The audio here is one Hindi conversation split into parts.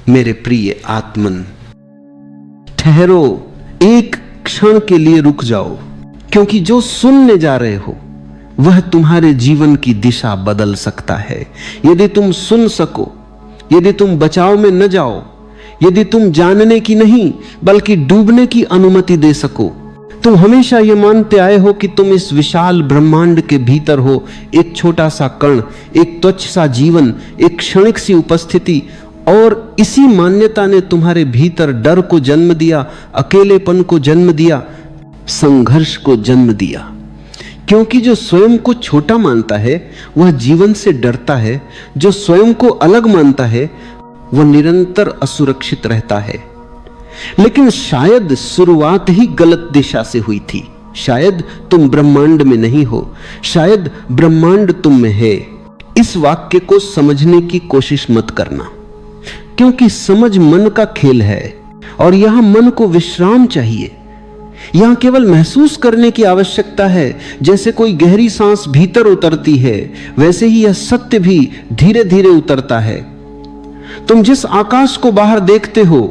मेरे प्रिय आत्मन, ठहरो, एक क्षण के लिए रुक जाओ, क्योंकि जो सुनने जा रहे हो वह तुम्हारे जीवन की दिशा बदल सकता है। यदि तुम सुन सको, यदि तुम बचाव में न जाओ, यदि तुम जानने की नहीं बल्कि डूबने की अनुमति दे सको, तुम हमेशा यह मानते आए हो कि तुम इस विशाल ब्रह्मांड के भीतर हो, एक छोटा सा कण, एक तुच्छ सा जीवन, एक क्षणिक सी उपस्थिति, और इसी मान्यता ने तुम्हारे भीतर डर को जन्म दिया, अकेलेपन को जन्म दिया, संघर्ष को जन्म दिया। क्योंकि जो स्वयं को छोटा मानता है वह जीवन से डरता है, जो स्वयं को अलग मानता है वह निरंतर असुरक्षित रहता है। लेकिन शायद शुरुआत ही गलत दिशा से हुई थी। शायद तुम ब्रह्मांड में नहीं हो, शायद ब्रह्मांड तुम में है। इस वाक्य को समझने की कोशिश मत करना, क्योंकि समझ मन का खेल है और यहां मन को विश्राम चाहिए। यहां केवल महसूस करने की आवश्यकता है। जैसे कोई गहरी सांस भीतर उतरती है, वैसे ही यह सत्य भी धीरे धीरे उतरता है। तुम जिस आकाश को बाहर देखते हो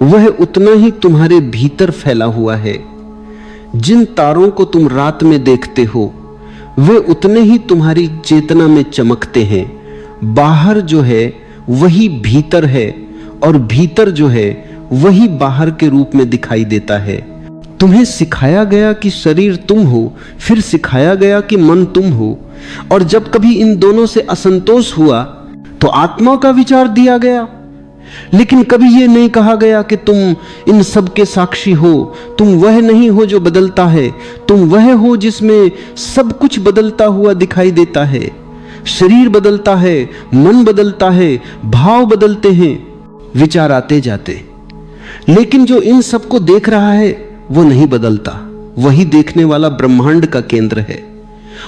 वह उतना ही तुम्हारे भीतर फैला हुआ है। जिन तारों को तुम रात में देखते हो वे उतने ही तुम्हारी चेतना में चमकते हैं। बाहर जो है वही भीतर है और भीतर जो है वही बाहर के रूप में दिखाई देता है। तुम्हें सिखाया गया कि शरीर तुम हो, फिर सिखाया गया कि मन तुम हो, और जब कभी इन दोनों से असंतोष हुआ तो आत्मा का विचार दिया गया। लेकिन कभी यह नहीं कहा गया कि तुम इन सब के साक्षी हो। तुम वह नहीं हो जो बदलता है, तुम वह हो जिसमें सब कुछ बदलता हुआ दिखाई देता है। शरीर बदलता है, मन बदलता है, भाव बदलते हैं, विचार आते जाते, लेकिन जो इन सबको देख रहा है वो नहीं बदलता। वही देखने वाला ब्रह्मांड का केंद्र है,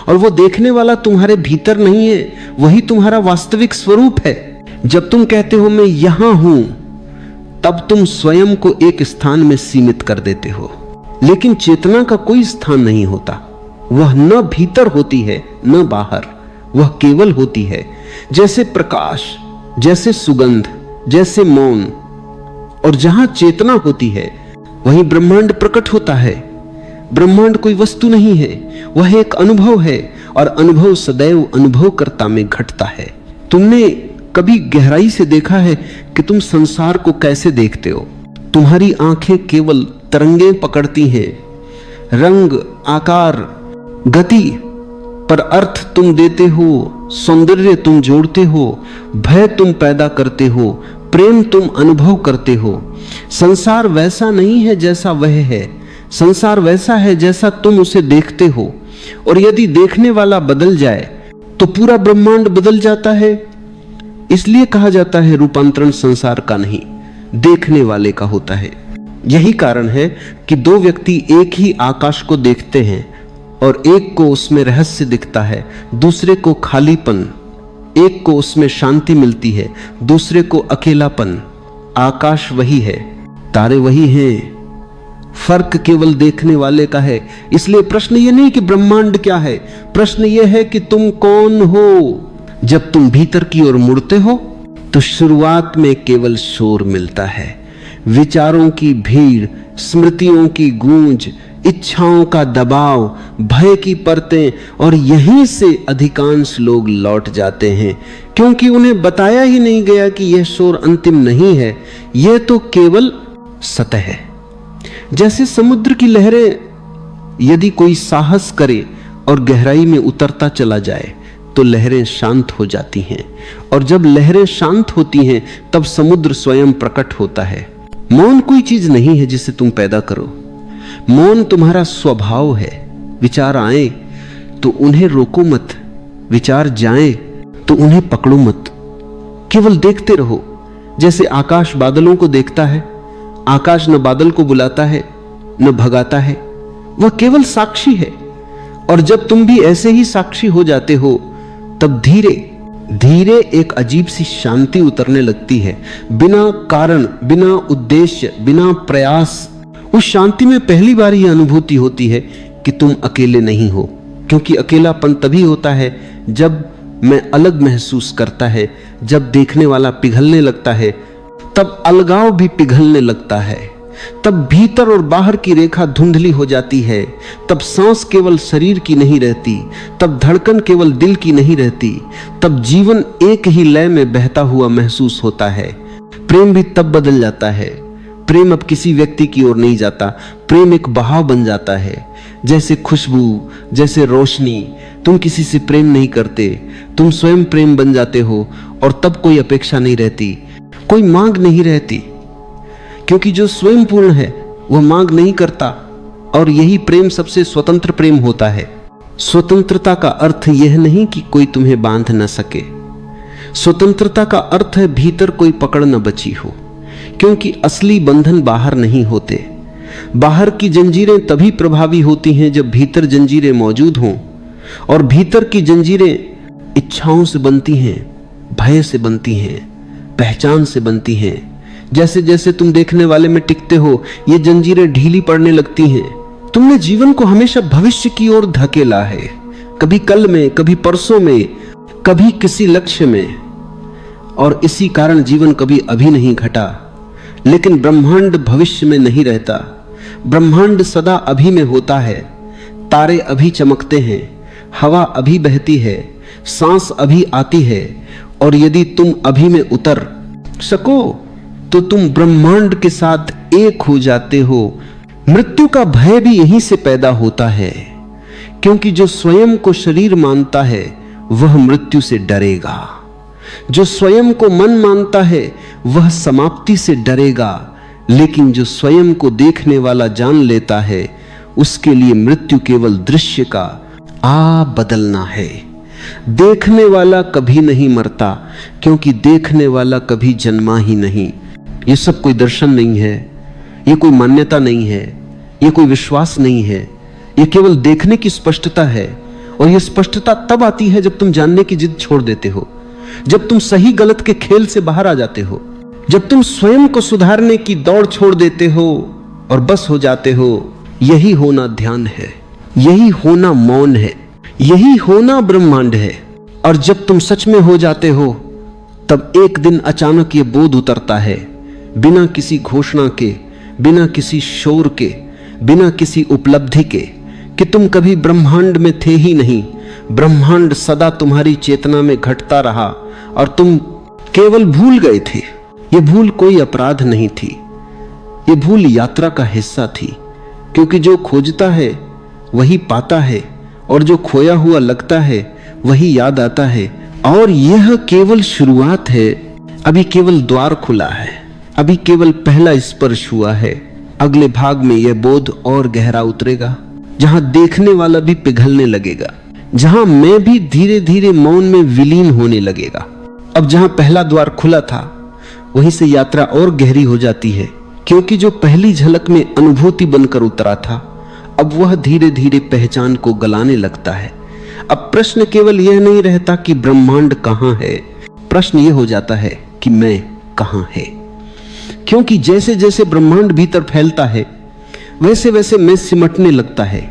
और वो देखने वाला तुम्हारे भीतर नहीं है, वही तुम्हारा वास्तविक स्वरूप है। जब तुम कहते हो मैं यहां हूं, तब तुम स्वयं को एक स्थान में सीमित कर देते हो। लेकिन चेतना का कोई स्थान नहीं होता। वह न भीतर होती है न बाहर, वह केवल होती है। जैसे प्रकाश, जैसे सुगंध, जैसे मौन। और जहां चेतना होती है वहीं ब्रह्मांड प्रकट होता है। ब्रह्मांड कोई वस्तु नहीं है, वह एक अनुभव है, और अनुभव सदैव अनुभवकर्ता में घटता है। तुमने कभी गहराई से देखा है कि तुम संसार को कैसे देखते हो? तुम्हारी आंखें केवल तरंगें पकड़ती हैं, रंग, आकार, गति, पर अर्थ तुम देते हो, सौंदर्य तुम जोड़ते हो, भय तुम पैदा करते हो, प्रेम तुम अनुभव करते हो। संसार वैसा नहीं है जैसा वह है, संसार वैसा है जैसा तुम उसे देखते हो। और यदि देखने वाला बदल जाए तो पूरा ब्रह्मांड बदल जाता है। इसलिए कहा जाता है रूपांतरण संसार का नहीं, देखने वाले का होता है। यही कारण है कि दो व्यक्ति एक ही आकाश को देखते हैं और एक को उसमें रहस्य दिखता है, दूसरे को खालीपन। एक को उसमें शांति मिलती है, दूसरे को अकेलापन। आकाश वही है, तारे वही हैं, फर्क केवल देखने वाले का है। इसलिए प्रश्न ये नहीं कि ब्रह्मांड क्या है, प्रश्न ये है कि तुम कौन हो। जब तुम भीतर की ओर मुड़ते हो तो शुरुआत में केवल शोर मिलता है, विचारों की भीड़, स्मृतियों की गूंज, इच्छाओं का दबाव, भय की परतें, और यहीं से अधिकांश लोग लौट जाते हैं, क्योंकि उन्हें बताया ही नहीं गया कि यह शोर अंतिम नहीं है, यह तो केवल सतह है। जैसे समुद्र की लहरें, यदि कोई साहस करे और गहराई में उतरता चला जाए तो लहरें शांत हो जाती हैं, और जब लहरें शांत होती हैं तब समुद्र स्वयं प्रकट होता है। मौन कोई चीज नहीं है जिसे तुम पैदा करो, मौन तुम्हारा स्वभाव है। विचार आए तो उन्हें रोको मत, विचार जाए तो उन्हें पकड़ो मत, केवल देखते रहो। जैसे आकाश बादलों को देखता है, आकाश न बादल को बुलाता है न भगाता है, वह केवल साक्षी है। और जब तुम भी ऐसे ही साक्षी हो जाते हो तब धीरे धीरे एक अजीब सी शांति उतरने लगती है, बिना कारण, बिना उद्देश्य, बिना प्रयास। उस शांति में पहली बार यह अनुभूति होती है कि तुम अकेले नहीं हो, क्योंकि अकेलापन तभी होता है जब मैं अलग महसूस करता है, जब देखने वाला पिघलने लगता है, तब अलगाव भी पिघलने लगता है, तब भीतर और बाहर की रेखा धुंधली हो जाती है, तब सांस केवल शरीर की नहीं रहती, तब धड़कन केवल दिल की नहीं रहती, तब जीवन एक ही लय में बहता हुआ महसूस होता है। प्रेम भी तब बदल जाता है। प्रेम अब किसी व्यक्ति की ओर नहीं जाता, प्रेम एक बहाव बन जाता है, जैसे खुशबू, जैसे रोशनी। तुम किसी से प्रेम नहीं करते, तुम स्वयं प्रेम बन जाते हो, और तब कोई अपेक्षा नहीं रहती, कोई मांग नहीं रहती, क्योंकि जो स्वयं पूर्ण है वह मांग नहीं करता। और यही प्रेम सबसे स्वतंत्र प्रेम होता है। स्वतंत्रता का अर्थ यह नहीं कि कोई तुम्हें बांध न सके, स्वतंत्रता का अर्थ है भीतर कोई पकड़ न बची हो, क्योंकि असली बंधन बाहर नहीं होते। बाहर की जंजीरें तभी प्रभावी होती हैं जब भीतर जंजीरें मौजूद हों, और भीतर की जंजीरें इच्छाओं से बनती हैं, भय से बनती हैं, पहचान से बनती हैं। जैसे जैसे तुम देखने वाले में टिकते हो, ये जंजीरें ढीली पड़ने लगती हैं। तुमने जीवन को हमेशा भविष्य की ओर धकेला है, कभी कल में, कभी परसों में, कभी किसी लक्ष्य में, और इसी कारण जीवन कभी अभी नहीं घटा। लेकिन ब्रह्मांड भविष्य में नहीं रहता, ब्रह्मांड सदा अभी में होता है। तारे अभी चमकते हैं, हवा अभी बहती है, सांस अभी आती है, और यदि तुम अभी में उतर सको तो तुम ब्रह्मांड के साथ एक हो जाते हो। मृत्यु का भय भी यहीं से पैदा होता है, क्योंकि जो स्वयं को शरीर मानता है वह मृत्यु से डरेगा, जो स्वयं को मन मानता है वह समाप्ति से डरेगा, लेकिन जो स्वयं को देखने वाला जान लेता है उसके लिए मृत्यु केवल दृश्य का बदलना है। देखने वाला कभी नहीं मरता, क्योंकि देखने वाला कभी जन्मा ही नहीं। ये सब कोई दर्शन नहीं है, ये कोई मान्यता नहीं है, ये कोई विश्वास नहीं है, ये केवल देखने की स्पष्टता है। और यह स्पष्टता तब आती है जब तुम जानने की जिद छोड़ देते हो, जब तुम सही गलत के खेल से बाहर आ जाते हो, जब तुम स्वयं को सुधारने की दौड़ छोड़ देते हो और बस हो जाते हो। यही होना ध्यान है, यही होना मौन है, यही होना ब्रह्मांड है। और जब तुम सच में हो जाते हो तब एक दिन अचानक ये बोध उतरता है, बिना किसी घोषणा के, बिना किसी शोर के, बिना किसी उपलब्धि के, कि तुम कभी ब्रह्मांड में थे ही नहीं। ब्रह्मांड सदा तुम्हारी चेतना में घटता रहा और तुम केवल भूल गए थे। ये भूल कोई अपराध नहीं थी, ये भूल यात्रा का हिस्सा थी, क्योंकि जो खोजता है वही पाता है, और जो खोया हुआ लगता है वही याद आता है। और यह केवल शुरुआत है, अभी केवल द्वार खुला है, अभी केवल पहला स्पर्श हुआ है। अगले भाग में यह बोध और गहरा उतरेगा, जहां देखने वाला भी पिघलने लगेगा, जहां मैं भी धीरे धीरे मौन में विलीन होने लगेगा। अब जहां पहला द्वार खुला था वहीं से यात्रा और गहरी हो जाती है, क्योंकि जो पहली झलक में अनुभूति बनकर उतरा था अब वह धीरे धीरे पहचान को गलाने लगता है। अब प्रश्न केवल यह नहीं रहता कि ब्रह्मांड कहां है, प्रश्न यह हो जाता है कि मैं कहां है। क्योंकि जैसे जैसे ब्रह्मांड भीतर फैलता है वैसे वैसे मैं सिमटने लगता है,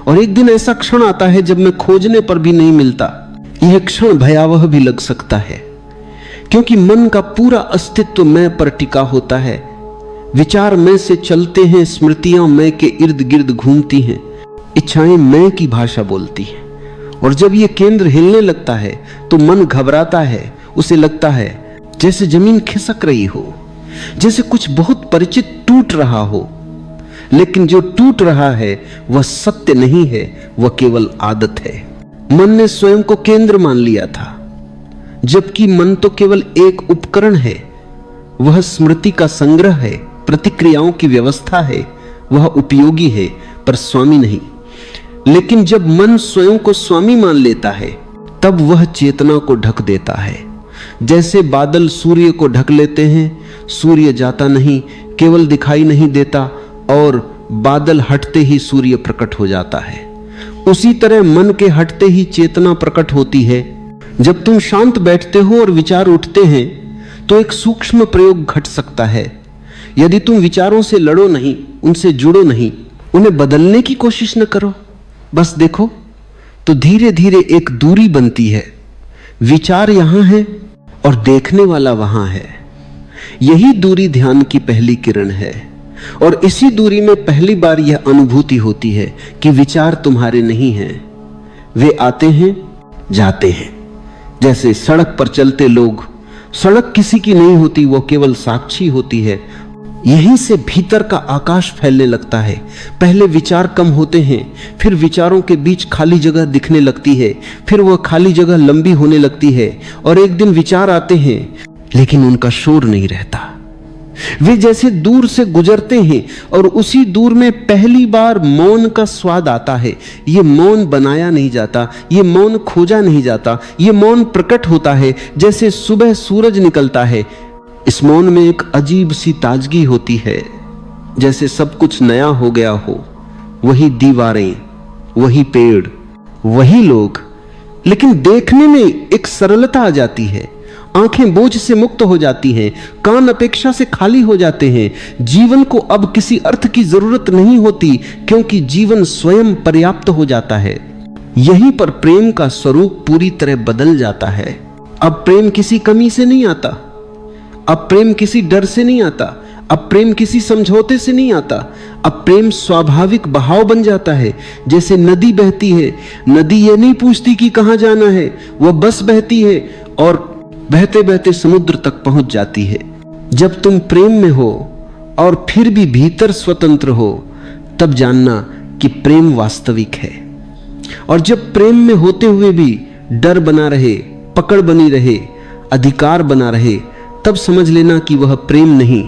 और एक दिन ऐसा क्षण आता है जब मैं खोजने पर भी नहीं मिलता। यह क्षण भयावह भी लग सकता है, क्योंकि मन का पूरा अस्तित्व मैं पर टिका होता है। विचार मैं से चलते हैं, स्मृतियां मैं के इर्द गिर्द घूमती हैं, इच्छाएं मैं की भाषा बोलती हैं। और जब यह केंद्र हिलने लगता है तो मन घबराता है, उसे लगता है जैसे जमीन खिसक रही हो, जैसे कुछ बहुत परिचित टूट रहा हो। लेकिन जो टूट रहा है वह सत्य नहीं है, वह केवल आदत है। मन ने स्वयं को केंद्र मान लिया था, जबकि मन तो केवल एक उपकरण है। वह स्मृति का संग्रह है, प्रतिक्रियाओं की व्यवस्था है, वह उपयोगी है पर स्वामी नहीं। लेकिन जब मन स्वयं को स्वामी मान लेता है तब वह चेतना को ढक देता है। जैसे बादल सूर्य को ढक लेते हैं, सूर्य जाता नहीं, केवल दिखाई नहीं देता, और बादल हटते ही सूर्य प्रकट हो जाता है। उसी तरह मन के हटते ही चेतना प्रकट होती है। जब तुम शांत बैठते हो और विचार उठते हैं तो एक सूक्ष्म प्रयोग घट सकता है। यदि तुम विचारों से लड़ो नहीं, उनसे जुड़ो नहीं, उन्हें बदलने की कोशिश न करो, बस देखो, तो धीरे धीरे एक दूरी बनती है। विचार यहां है और देखने वाला वहां है। यही दूरी ध्यान की पहली किरण है, और इसी दूरी में पहली बार यह अनुभूति होती है कि विचार तुम्हारे नहीं हैं, वे आते हैं जाते हैं। जैसे सड़क पर चलते लोग, सड़क किसी की नहीं होती, वो केवल साक्षी होती है। यहीं से भीतर का आकाश फैलने लगता है। पहले विचार कम होते हैं, फिर विचारों के बीच खाली जगह दिखने लगती है, फिर वह खाली जगह लंबी होने लगती है, और एक दिन विचार आते हैं लेकिन उनका शोर नहीं रहता। वे जैसे दूर से गुजरते हैं और उसी दूर में पहली बार मौन का स्वाद आता है। ये मौन बनाया नहीं जाता, ये मौन खोजा नहीं जाता, ये मौन प्रकट होता है जैसे सुबह सूरज निकलता है। इस मौन में एक अजीब सी ताजगी होती है, जैसे सब कुछ नया हो गया हो। वही दीवारें, वही पेड़, वही लोग, लेकिन देखने में एक सरलता आ जाती है। आंखें बोझ से मुक्त हो जाती हैं, कान अपेक्षा से खाली हो जाते हैं। जीवन को अब किसी अर्थ की जरूरत नहीं होती, क्योंकि जीवन स्वयं पर्याप्त हो जाता है। यहीं पर प्रेम का स्वरूप पूरी तरह बदल जाता है। अब प्रेम किसी कमी से नहीं आता, अब प्रेम किसी डर से नहीं आता, अब प्रेम किसी समझौते से नहीं आता। अब प्रेम स्वाभाविक बहाव बन जाता है। जैसे नदी बहती है, नदी ये नहीं पूछती कि कहां जाना है, वह बस बहती है और बहते बहते समुद्र तक पहुंच जाती है। जब तुम प्रेम में हो और फिर भी भीतर स्वतंत्र हो, तब जानना कि प्रेम वास्तविक है। और जब प्रेम में होते हुए भी डर बना रहे, पकड़ बनी रहे, अधिकार बना रहे, तब समझ लेना कि वह प्रेम नहीं,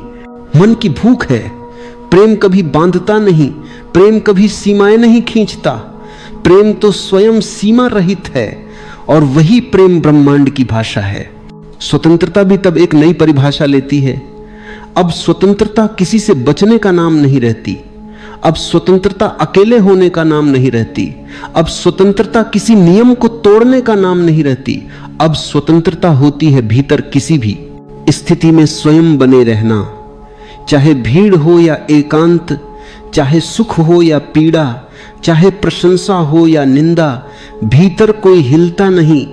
मन की भूख है। प्रेम कभी बांधता नहीं, प्रेम कभी सीमाएं नहीं खींचता। प्रेम तो स्वयं सीमा रहित है, और वही प्रेम ब्रह्मांड की भाषा है। स्वतंत्रता भी तब एक नई परिभाषा लेती है। अब स्वतंत्रता किसी से बचने का नाम नहीं रहती, अब स्वतंत्रता अकेले होने का नाम नहीं रहती, अब स्वतंत्रता किसी नियम को तोड़ने का नाम नहीं रहती। अब स्वतंत्रता होती है भीतर किसी भी स्थिति में स्वयं बने रहना, चाहे भीड़ हो या एकांत, चाहे सुख हो या पीड़ा, चाहे प्रशंसा हो या निंदा, भीतर कोई हिलता नहीं।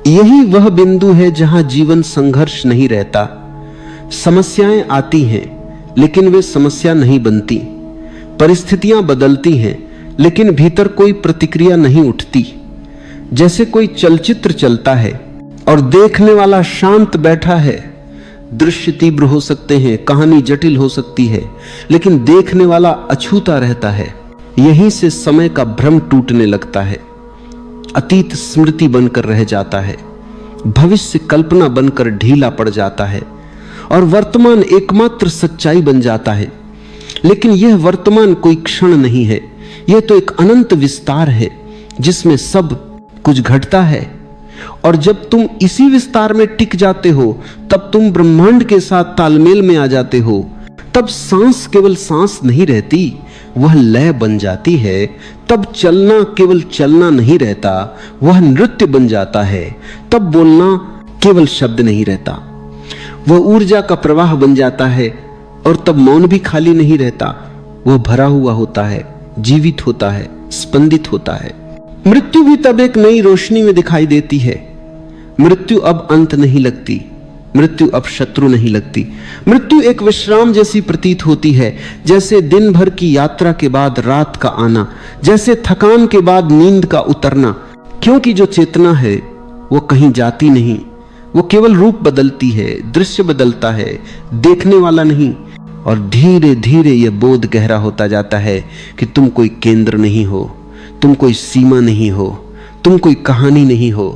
यही वह बिंदु है जहां जीवन संघर्ष नहीं रहता। समस्याएं आती हैं लेकिन वे समस्या नहीं बनती, परिस्थितियां बदलती हैं लेकिन भीतर कोई प्रतिक्रिया नहीं उठती। जैसे कोई चलचित्र चलता है और देखने वाला शांत बैठा है। दृश्य तीव्र हो सकते हैं, कहानी जटिल हो सकती है, लेकिन देखने वाला अछूता रहता है। यहीं से समय का भ्रम टूटने लगता है। अतीत स्मृति बनकर रह जाता है, भविष्य कल्पना बनकर ढीला पड़ जाता है, और वर्तमान एकमात्र सच्चाई बन जाता है। लेकिन यह वर्तमान कोई क्षण नहीं है, यह तो एक अनंत विस्तार है जिसमें सब कुछ घटता है। और जब तुम इसी विस्तार में टिक जाते हो, तब तुम ब्रह्मांड के साथ तालमेल में आ जाते हो। तब सांस केवल सांस नहीं रहती, वह लय बन जाती है। तब चलना केवल चलना नहीं रहता, वह नृत्य बन जाता है। तब बोलना केवल शब्द नहीं रहता, वह ऊर्जा का प्रवाह बन जाता है। और तब मौन भी खाली नहीं रहता, वह भरा हुआ होता है, जीवित होता है, स्पंदित होता है। मृत्यु भी तब एक नई रोशनी में दिखाई देती है। मृत्यु अब अंत नहीं लगती, मृत्यु अब शत्रु नहीं लगती। मृत्यु एक विश्राम जैसी प्रतीत होती है, जैसे दिन भर की यात्रा के बाद रात का आना, जैसे थकान के बाद नींद का उतरना। क्योंकि जो चेतना है वो कहीं जाती नहीं, वो केवल रूप बदलती है, दृश्य बदलता है, देखने वाला नहीं। और धीरे धीरे यह बोध गहरा होता जाता है कि तुम कोई केंद्र नहीं हो, तुम कोई सीमा नहीं हो, तुम कोई कहानी नहीं हो।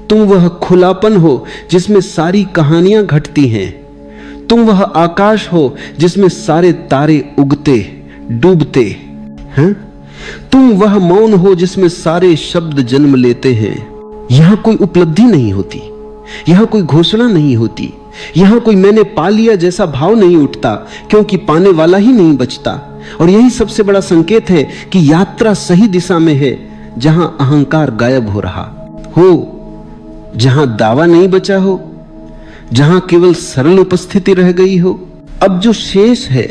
तुम वह खुलापन हो जिसमें सारी कहानियां घटती हैं। तुम वह आकाश हो जिसमें सारे तारे उगते डूबते हैं। तुम वह मौन हो जिसमें सारे शब्द जन्म लेते हैं। यहां कोई उपलब्धि नहीं होती, यहां कोई घोषणा नहीं होती, यहां कोई मैंने पा लिया जैसा भाव नहीं उठता, क्योंकि पाने वाला ही नहीं बचता। और यही सबसे बड़ा संकेत है कि यात्रा सही दिशा में है, जहां अहंकार गायब हो रहा हो, जहां दावा नहीं बचा हो, जहां केवल सरल उपस्थिति रह गई हो। अब जो शेष है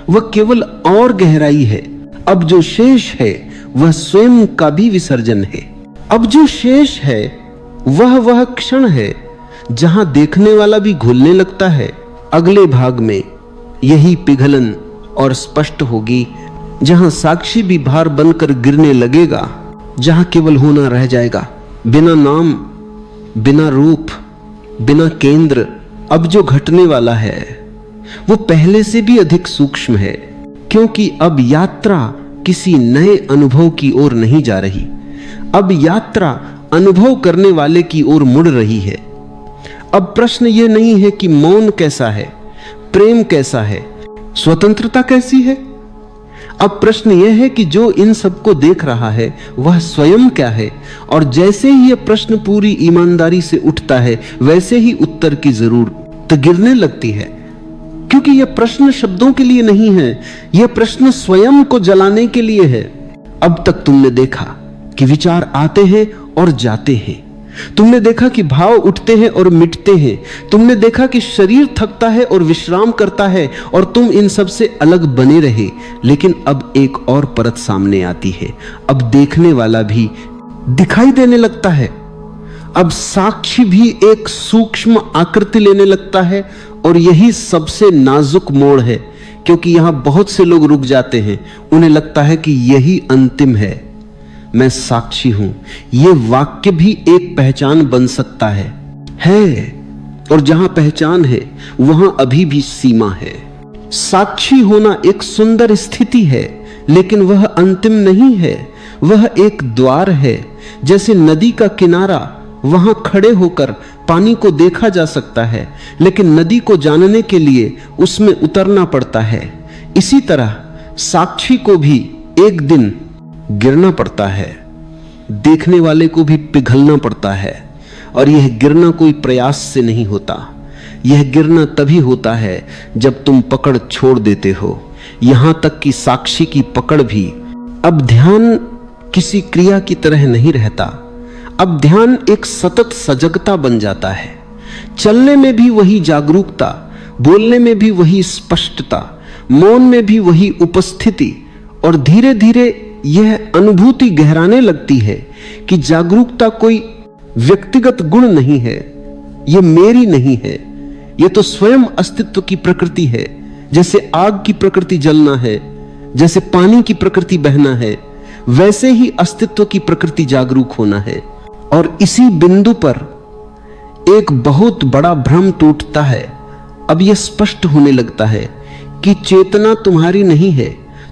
वह केवल और गहराई है। अब जो शेष है वह स्वयं का भी विसर्जन है। अब जो शेष है वह क्षण है जहां देखने वाला भी घुलने लगता है। अगले भाग में यही पिघलन और स्पष्ट होगी, जहां साक्षी भी भार बनकर गिरने लगेगा, जहां केवल होना रह जाएगा, बिना नाम, बिना रूप, बिना केंद्र। अब जो घटने वाला है वो पहले से भी अधिक सूक्ष्म है, क्योंकि अब यात्रा किसी नए अनुभव की ओर नहीं जा रही। अब यात्रा अनुभव करने वाले की ओर मुड़ रही है। अब प्रश्न ये नहीं है कि मौन कैसा है, प्रेम कैसा है, स्वतंत्रता कैसी है। अब प्रश्न यह है कि जो इन सबको देख रहा है वह स्वयं क्या है। और जैसे ही यह प्रश्न पूरी ईमानदारी से उठता है, वैसे ही उत्तर की जरूरत गिरने लगती है, क्योंकि यह प्रश्न शब्दों के लिए नहीं है, यह प्रश्न स्वयं को जलाने के लिए है। अब तक तुमने देखा कि विचार आते हैं और जाते हैं, तुमने देखा कि भाव उठते हैं और मिटते हैं, तुमने देखा कि शरीर थकता है और विश्राम करता है, और तुम इन सब से अलग बने रहे। लेकिन अब एक और परत सामने आती है। अब देखने वाला भी दिखाई देने लगता है। अब साक्षी भी एक सूक्ष्म आकृति लेने लगता है, और यही सबसे नाजुक मोड़ है, क्योंकि यहां बहुत से लोग रुक जाते हैं। उन्हें लगता है कि यही अंतिम है, मैं साक्षी हूं। यह वाक्य भी एक पहचान बन सकता है। और जहां पहचान है वहां अभी भी सीमा है। साक्षी होना एक सुंदर स्थिति है, लेकिन वह अंतिम नहीं है, वह एक द्वार है। जैसे नदी का किनारा, वहां खड़े होकर पानी को देखा जा सकता है, लेकिन नदी को जानने के लिए उसमें उतरना पड़ता है। इसी तरह साक्षी को भी एक दिन गिरना पड़ता है, देखने वाले को भी पिघलना पड़ता है। और यह गिरना कोई प्रयास से नहीं होता, यह गिरना तभी होता है जब तुम पकड़ छोड़ देते हो, यहां तक कि साक्षी की पकड़ भी। अब ध्यान किसी क्रिया की तरह नहीं रहता, अब ध्यान एक सतत सजगता बन जाता है। चलने में भी वही जागरूकता, बोलने में भी वही स्पष्टता, मौन में भी वही उपस्थिति। और धीरे धीरे यह अनुभूति गहराने लगती है कि जागरूकता कोई व्यक्तिगत गुण नहीं है, यह मेरी नहीं है, यह तो स्वयं अस्तित्व की प्रकृति है। जैसे आग की प्रकृति जलना है, जैसे पानी की प्रकृति बहना है, वैसे ही अस्तित्व की प्रकृति जागरूक होना है। और इसी बिंदु पर एक बहुत बड़ा भ्रम टूटता है। अब यह स्पष्ट होने लगता है कि चेतना तुम्हारी नहीं है,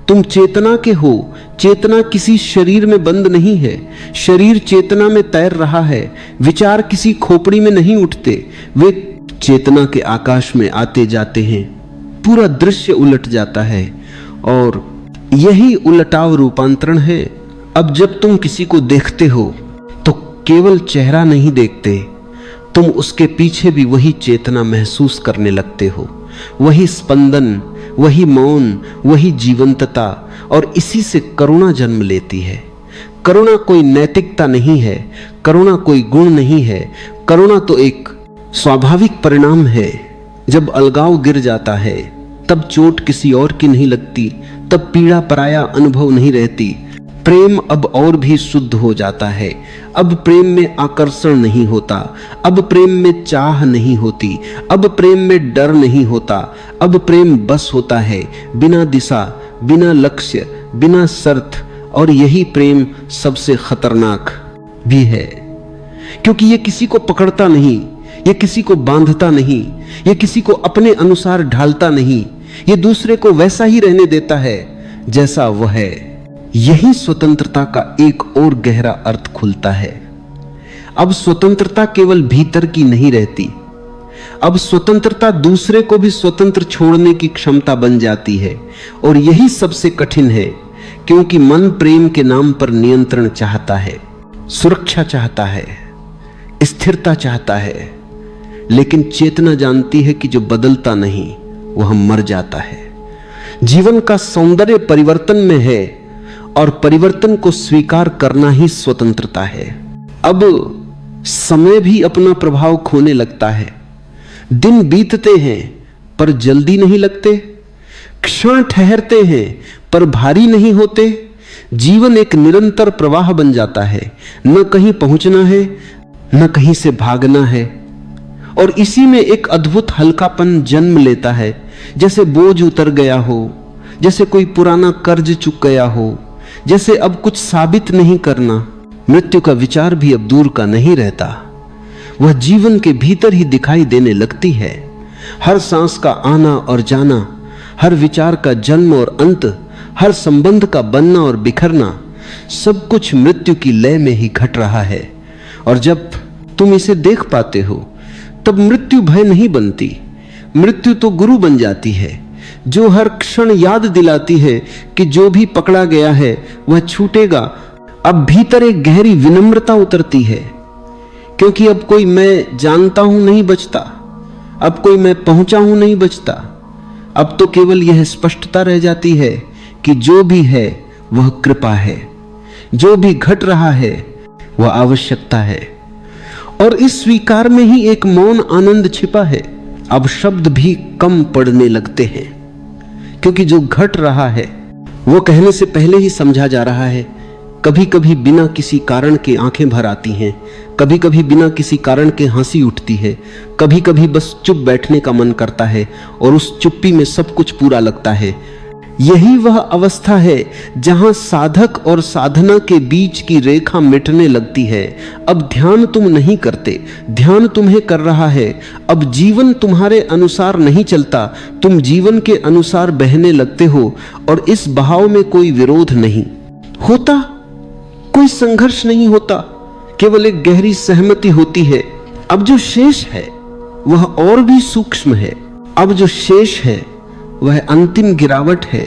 तुम चेतना के हो। चेतना किसी शरीर में बंद नहीं है, शरीर चेतना में तैर रहा है। विचार किसी खोपड़ी में नहीं उठते, वे चेतना के आकाश में आते जाते हैं। पूरा दृश्य उलट जाता है, और यही उलटाव रूपांतरण है। अब जब तुम किसी को देखते हो तो केवल चेहरा नहीं देखते, तुम उसके पीछे भी वही चेतना महसूस करने लगते हो, वही स्पंदन, वही मौन, वही जीवंतता। और इसी से करुणा जन्म लेती है। करुणा कोई नैतिकता नहीं है, करुणा कोई गुण नहीं है, करुणा तो एक स्वाभाविक परिणाम है। जब अलगाव गिर जाता है तब चोट किसी और की नहीं लगती, तब पीड़ा पराया अनुभव नहीं रहती। प्रेम अब और भी शुद्ध हो जाता है। अब प्रेम में आकर्षण नहीं होता, अब प्रेम में चाह नहीं होती, अब प्रेम में डर नहीं होता। अब प्रेम बस होता है, बिना दिशा, बिना लक्ष्य, बिना शर्त। और यही प्रेम सबसे खतरनाक भी है, क्योंकि यह किसी को पकड़ता नहीं, यह किसी को बांधता नहीं, यह किसी को अपने अनुसार ढालता नहीं, यह दूसरे को वैसा ही रहने देता है जैसा वह है। यही स्वतंत्रता का एक और गहरा अर्थ खुलता है। अब स्वतंत्रता केवल भीतर की नहीं रहती, अब स्वतंत्रता दूसरे को भी स्वतंत्र छोड़ने की क्षमता बन जाती है। और यही सबसे कठिन है, क्योंकि मन प्रेम के नाम पर नियंत्रण चाहता है, सुरक्षा चाहता है, स्थिरता चाहता है। लेकिन चेतना जानती है कि जो बदलता नहीं वह मर जाता है। जीवन का सौंदर्य परिवर्तन में है, और परिवर्तन को स्वीकार करना ही स्वतंत्रता है। अब समय भी अपना प्रभाव खोने लगता है। दिन बीतते हैं पर जल्दी नहीं लगते, क्षण ठहरते हैं पर भारी नहीं होते। जीवन एक निरंतर प्रवाह बन जाता है, न कहीं पहुंचना है, न कहीं से भागना है। और इसी में एक अद्भुत हल्कापन जन्म लेता है, जैसे बोझ उतर गया हो, जैसे कोई पुराना कर्ज चुक गया हो, जैसे अब कुछ साबित नहीं करना। मृत्यु का विचार भी अब दूर का नहीं रहता, वह जीवन के भीतर ही दिखाई देने लगती है। हर सांस का आना और जाना, हर विचार का जन्म और अंत, हर संबंध का बनना और बिखरना, सब कुछ मृत्यु की लय में ही घट रहा है। और जब तुम इसे देख पाते हो तब मृत्यु भय नहीं बनती, मृत्यु तो गुरु बन जाती है, जो हर क्षण याद दिलाती है कि जो भी पकड़ा गया है वह छूटेगा। अब भीतर एक गहरी विनम्रता उतरती है, क्योंकि अब कोई मैं जानता हूं नहीं बचता, अब कोई मैं पहुंचा हूं नहीं बचता। अब तो केवल यह स्पष्टता रह जाती है कि जो भी है वह कृपा है, जो भी घट रहा है वह आवश्यकता है। और इस स्वीकार में ही एक मौन आनंद छिपा है। अब शब्द भी कम पड़ने लगते हैं, क्योंकि जो घट रहा है वो कहने से पहले ही समझा जा रहा है। कभी कभी बिना किसी कारण के आंखें भर आती हैं, कभी कभी बिना किसी कारण के हंसी उठती है, कभी कभी बस चुप बैठने का मन करता है और उस चुप्पी में सब कुछ पूरा लगता है। यही वह अवस्था है जहां साधक और साधना के बीच की रेखा मिटने लगती है। अब ध्यान तुम नहीं करते, ध्यान तुम्हें कर रहा है। अब जीवन तुम्हारे अनुसार नहीं चलता, तुम जीवन के अनुसार बहने लगते हो, और इस बहाव में कोई विरोध नहीं होता, कोई संघर्ष नहीं होता, केवल एक गहरी सहमति होती है। अब जो शेष है वह और भी सूक्ष्म है। अब जो शेष है वह अंतिम गिरावट है,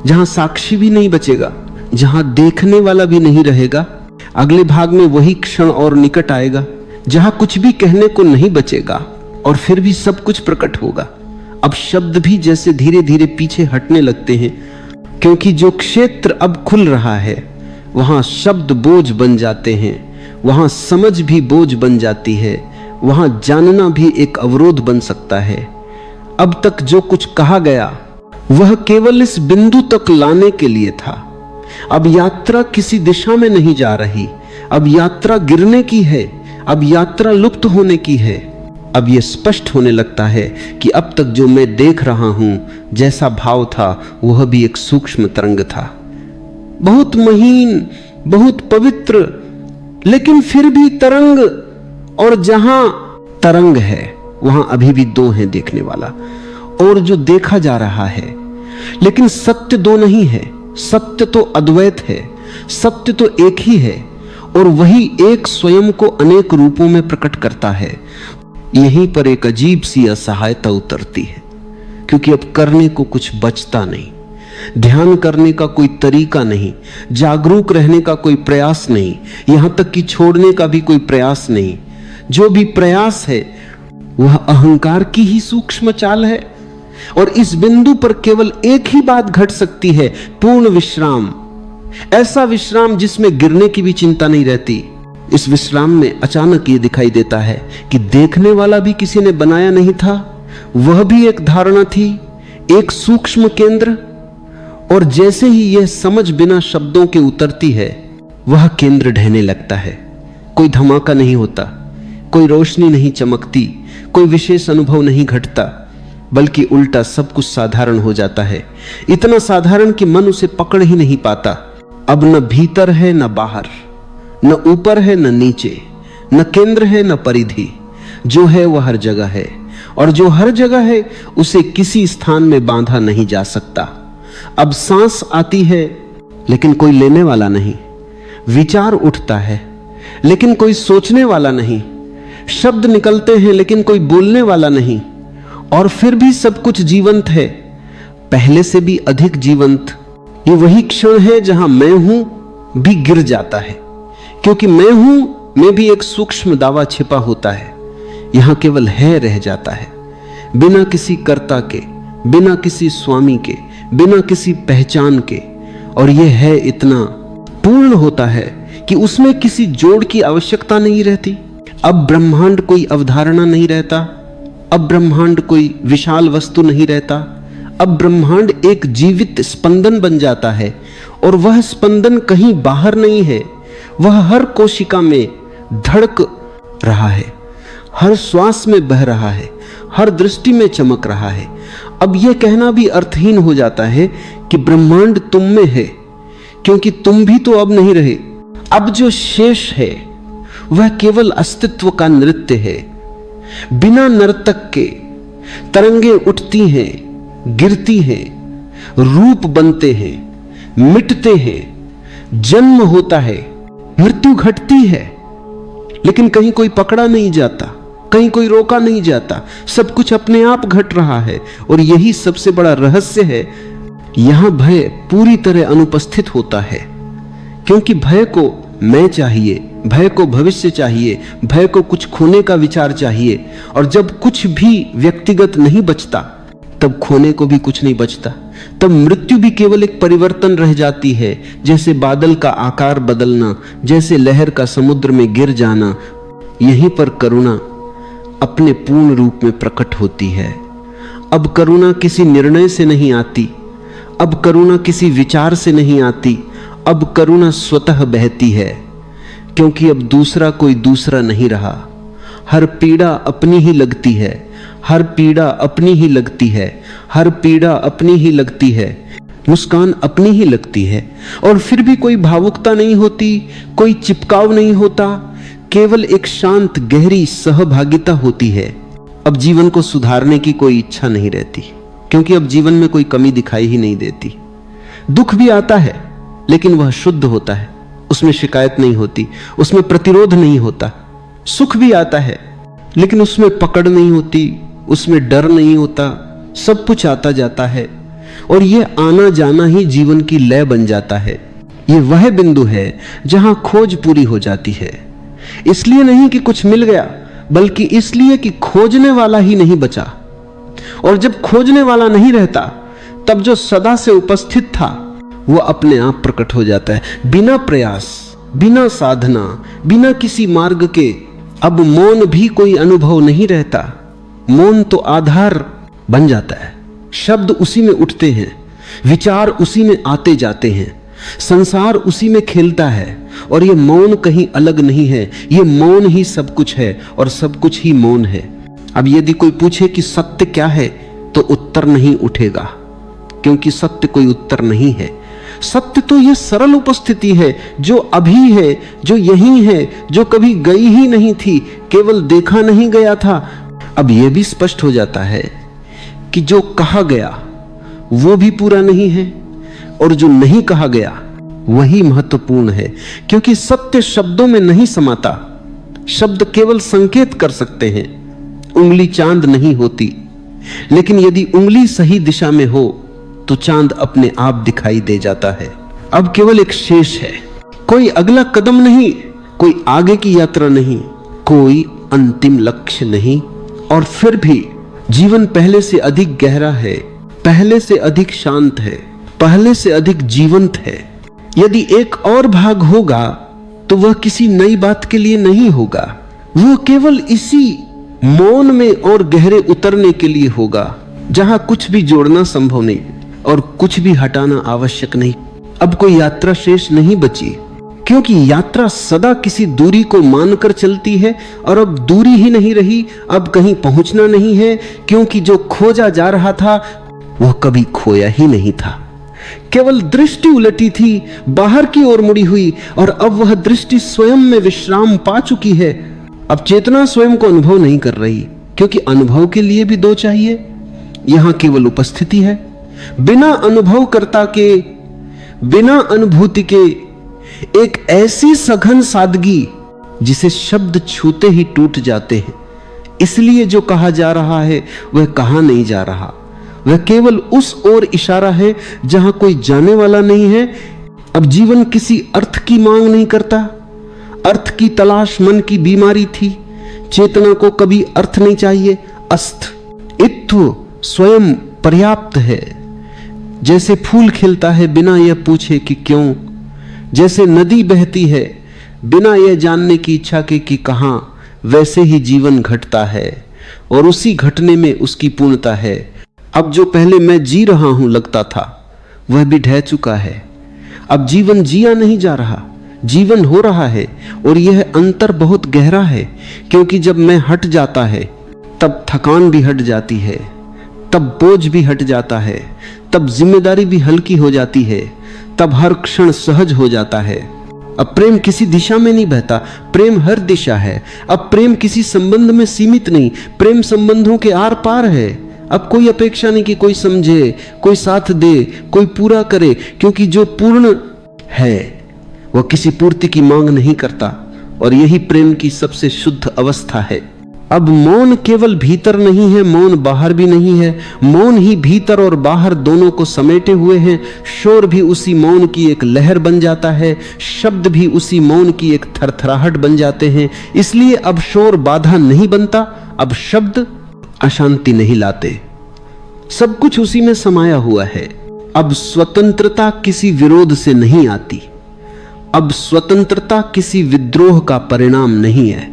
जहां साक्षी भी नहीं बचेगा, जहां देखने वाला भी नहीं रहेगा। अगले भाग में वही क्षण और निकट आएगा जहां कुछ भी कहने को नहीं बचेगा और फिर भी सब कुछ प्रकट होगा। अब शब्द भी जैसे धीरे धीरे पीछे हटने लगते हैं, क्योंकि जो क्षेत्र अब खुल रहा है वहां शब्द बोझ बन जाते हैं, वहां समझ भी बोझ बन जाती है, वहां जानना भी एक अवरोध बन सकता है। अब तक जो कुछ कहा गया वह केवल इस बिंदु तक लाने के लिए था। अब यात्रा किसी दिशा में नहीं जा रही, अब यात्रा गिरने की है, अब यात्रा लुप्त होने की है। अब यह स्पष्ट होने लगता है कि अब तक जो मैं देख रहा हूं, जैसा भाव था, वह भी एक सूक्ष्म तरंग था, बहुत महीन, बहुत पवित्र, लेकिन फिर भी तरंग। और जहां तरंग है वहां अभी भी दो हैं देखने वाला और जो देखा जा रहा है। लेकिन सत्य दो नहीं है, सत्य तो अद्वैत है, सत्य तो एक ही है, और वही एक स्वयं को अनेक रूपों में प्रकट करता है। यहीं पर एक अजीब सी असहायता उतरती है, क्योंकि अब करने को कुछ बचता नहीं, ध्यान करने का कोई तरीका नहीं, जागरूक रहने का कोई प्रयास नहीं, यहां तक कि छोड़ने का भी कोई प्रयास नहीं। जो भी प्रयास है वह अहंकार की ही सूक्ष्म चाल है। और इस बिंदु पर केवल एक ही बात घट सकती है, पूर्ण विश्राम। ऐसा विश्राम जिसमें गिरने की भी चिंता नहीं रहती। इस विश्राम में अचानक ये दिखाई देता है कि देखने वाला भी किसी ने बनाया नहीं था, वह भी एक धारणा थी, एक सूक्ष्म केंद्र। और जैसे ही यह समझ बिना शब्दों के उतरती है, वह केंद्र ढहने लगता है। कोई धमाका नहीं होता, कोई रोशनी नहीं चमकती, कोई विशेष अनुभव नहीं घटता, बल्कि उल्टा सब कुछ साधारण हो जाता है। इतना साधारण कि मन उसे पकड़ ही नहीं पाता। अब न भीतर है न बाहर, न ऊपर है न नीचे, न केंद्र है न परिधि। जो है वह हर जगह है, और जो हर जगह है उसे किसी स्थान में बांधा नहीं जा सकता। अब सांस आती है लेकिन कोई लेने वाला नहीं, विचार उठता है लेकिन कोई सोचने वाला नहीं, शब्द निकलते हैं लेकिन कोई बोलने वाला नहीं, और फिर भी सब कुछ जीवंत है, पहले से भी अधिक जीवंत। ये वही क्षण है जहां मैं हूं भी गिर जाता है, क्योंकि मैं हूं में भी एक सूक्ष्म दावा छिपा होता है। यहां केवल है रह जाता है, बिना किसी कर्ता के, बिना किसी स्वामी के, बिना किसी पहचान के। और यह है इतना पूर्ण होता है कि उसमें किसी जोड़ की आवश्यकता नहीं रहती। अब ब्रह्मांड कोई अवधारणा नहीं रहता, अब ब्रह्मांड कोई विशाल वस्तु नहीं रहता। अब ब्रह्मांड एक जीवित स्पंदन बन जाता है, और वह स्पंदन कहीं बाहर नहीं है, वह हर कोशिका में धड़क रहा है, हर श्वास में बह रहा है, हर दृष्टि में चमक रहा है। अब यह कहना भी अर्थहीन हो जाता है कि ब्रह्मांड तुम में है, क्योंकि तुम भी तो अब नहीं रहे। अब जो शेष है वह केवल अस्तित्व का नृत्य है। बिना नर्तक के तरंगे उठती हैं, गिरती हैं, रूप बनते हैं, मिटते हैं, जन्म होता है, मृत्यु घटती है, लेकिन कहीं कोई पकड़ा नहीं जाता, कहीं कोई रोका नहीं जाता। सब कुछ अपने आप घट रहा है। और यही सबसे बड़ा रहस्य है। यहां भय पूरी तरह अनुपस्थित होता है, क्योंकि भय को मैं चाहिए, भय को भविष्य चाहिए, भय को कुछ खोने का विचार चाहिए। और जब कुछ भी व्यक्तिगत नहीं बचता, तब खोने को भी कुछ नहीं बचता। तब मृत्यु भी केवल एक परिवर्तन रह जाती है, जैसे बादल का आकार बदलना, जैसे लहर का समुद्र में गिर जाना। यहीं पर करुणा अपने पूर्ण रूप में प्रकट होती है। अब करुणा किसी निर्णय से नहीं आती, अब करुणा किसी विचार से नहीं आती, अब करुणा स्वतः बहती है, क्योंकि अब दूसरा कोई दूसरा नहीं रहा। हर पीड़ा अपनी ही लगती है, हर पीड़ा अपनी ही लगती है, हर पीड़ा अपनी ही लगती है, मुस्कान अपनी ही लगती है। और फिर भी कोई भावुकता नहीं होती, कोई चिपकाव नहीं होता, केवल एक शांत गहरी सहभागिता होती है। अब जीवन को सुधारने की कोई इच्छा नहीं रहती, क्योंकि अब जीवन में कोई कमी दिखाई ही नहीं देती। दुख भी आता है, लेकिन वह शुद्ध होता है, उसमें शिकायत नहीं होती, उसमें प्रतिरोध नहीं होता। सुख भी आता है, लेकिन उसमें पकड़ नहीं होती, उसमें डर नहीं होता, सब कुछ आता जाता है। और यह आना जाना ही जीवन की लय बन जाता है। यह वह बिंदु है जहां खोज पूरी हो जाती है। इसलिए नहीं कि कुछ मिल गया, बल्कि इसलिए कि खोजने वाला ही नहीं बचा। और जब खोजने वाला नहीं रहता, तब जो सदा से उपस्थित था वो अपने आप प्रकट हो जाता है, बिना प्रयास, बिना साधना, बिना किसी मार्ग के। अब मौन भी कोई अनुभव नहीं रहता, मौन तो आधार बन जाता है। शब्द उसी में उठते हैं, विचार उसी में आते जाते हैं, संसार उसी में खेलता है। और ये मौन कहीं अलग नहीं है, ये मौन ही सब कुछ है और सब कुछ ही मौन है। अब यदि कोई पूछे कि सत्य क्या है, तो उत्तर नहीं उठेगा, क्योंकि सत्य कोई उत्तर नहीं है। सत्य तो यह सरल उपस्थिति है, जो अभी है, जो यही है, जो कभी गई ही नहीं थी, केवल देखा नहीं गया था। अब यह भी स्पष्ट हो जाता है कि जो कहा गया वो भी पूरा नहीं है, और जो नहीं कहा गया वही महत्वपूर्ण है। क्योंकि सत्य शब्दों में नहीं समाता, शब्द केवल संकेत कर सकते हैं, उंगली चांद नहीं होती। लेकिन यदि उंगली सही दिशा में हो तो चांद अपने आप दिखाई दे जाता है। अब केवल एक शेष है, कोई अगला कदम नहीं, कोई आगे की यात्रा नहीं, कोई अंतिम लक्ष्य नहीं। और फिर भी जीवन पहले से अधिक गहरा है, पहले से अधिक शांत है, पहले से अधिक जीवंत है। यदि एक और भाग होगा तो वह किसी नई बात के लिए नहीं होगा, वो केवल इसी मौन में और गहरे उतरने के लिए होगा, जहां कुछ भी जोड़ना संभव नहीं और कुछ भी हटाना आवश्यक नहीं। अब कोई यात्रा शेष नहीं बची, क्योंकि यात्रा सदा किसी दूरी को मानकर चलती है। और अब दूरी ही नहीं रही, अब कहीं पहुंचना नहीं है, क्योंकि जो खोजा जा रहा था वह कभी खोया ही नहीं था। केवल दृष्टि उलटी थी, बाहर की ओर मुड़ी हुई, और अब वह दृष्टि स्वयं में विश्राम पा चुकी है। अब चेतना स्वयं को अनुभव नहीं कर रही, क्योंकि अनुभव के लिए भी दो चाहिए। यहां केवल उपस्थिति है, बिना अनुभवकर्ता के, बिना अनुभूति के, एक ऐसी सघन सादगी जिसे शब्द छूते ही टूट जाते हैं। इसलिए जो कहा जा रहा है वह कहा नहीं जा रहा, वह केवल उस ओर इशारा है जहां कोई जाने वाला नहीं है। अब जीवन किसी अर्थ की मांग नहीं करता, अर्थ की तलाश मन की बीमारी थी। चेतना को कभी अर्थ नहीं चाहिए, अस्त इत्व स्वयं पर्याप्त है। जैसे फूल खिलता है बिना यह पूछे कि क्यों, जैसे नदी बहती है बिना यह जानने की इच्छा के कि कहां, वैसे ही जीवन घटता है और उसी घटने में उसकी पूर्णता है। अब जो पहले मैं जी रहा हूं लगता था, वह भी ढह चुका है। अब जीवन जिया नहीं जा रहा, जीवन हो रहा है। और यह अंतर बहुत गहरा है, क्योंकि जब मैं हट जाता है तब थकान भी हट जाती है, तब बोझ भी हट जाता है, तब जिम्मेदारी भी हल्की हो जाती है, तब हर क्षण सहज हो जाता है। अब प्रेम किसी दिशा में नहीं बहता, प्रेम हर दिशा है। अब प्रेम किसी संबंध में सीमित नहीं, प्रेम संबंधों के आर पार है। अब कोई अपेक्षा नहीं कि कोई समझे, कोई साथ दे, कोई पूरा करे, क्योंकि जो पूर्ण है वह किसी पूर्ति की मांग नहीं करता। और यही प्रेम की सबसे शुद्ध अवस्था है। अब मौन केवल भीतर नहीं है, मौन बाहर भी नहीं है, मौन ही भीतर और बाहर दोनों को समेटे हुए हैं। शोर भी उसी मौन की एक लहर बन जाता है, शब्द भी उसी मौन की एक थरथराहट बन जाते हैं। इसलिए अब शोर बाधा नहीं बनता, अब शब्द अशांति नहीं लाते, सब कुछ उसी में समाया हुआ है। अब स्वतंत्रता किसी विरोध से नहीं आती, अब स्वतंत्रता किसी विद्रोह का परिणाम नहीं है।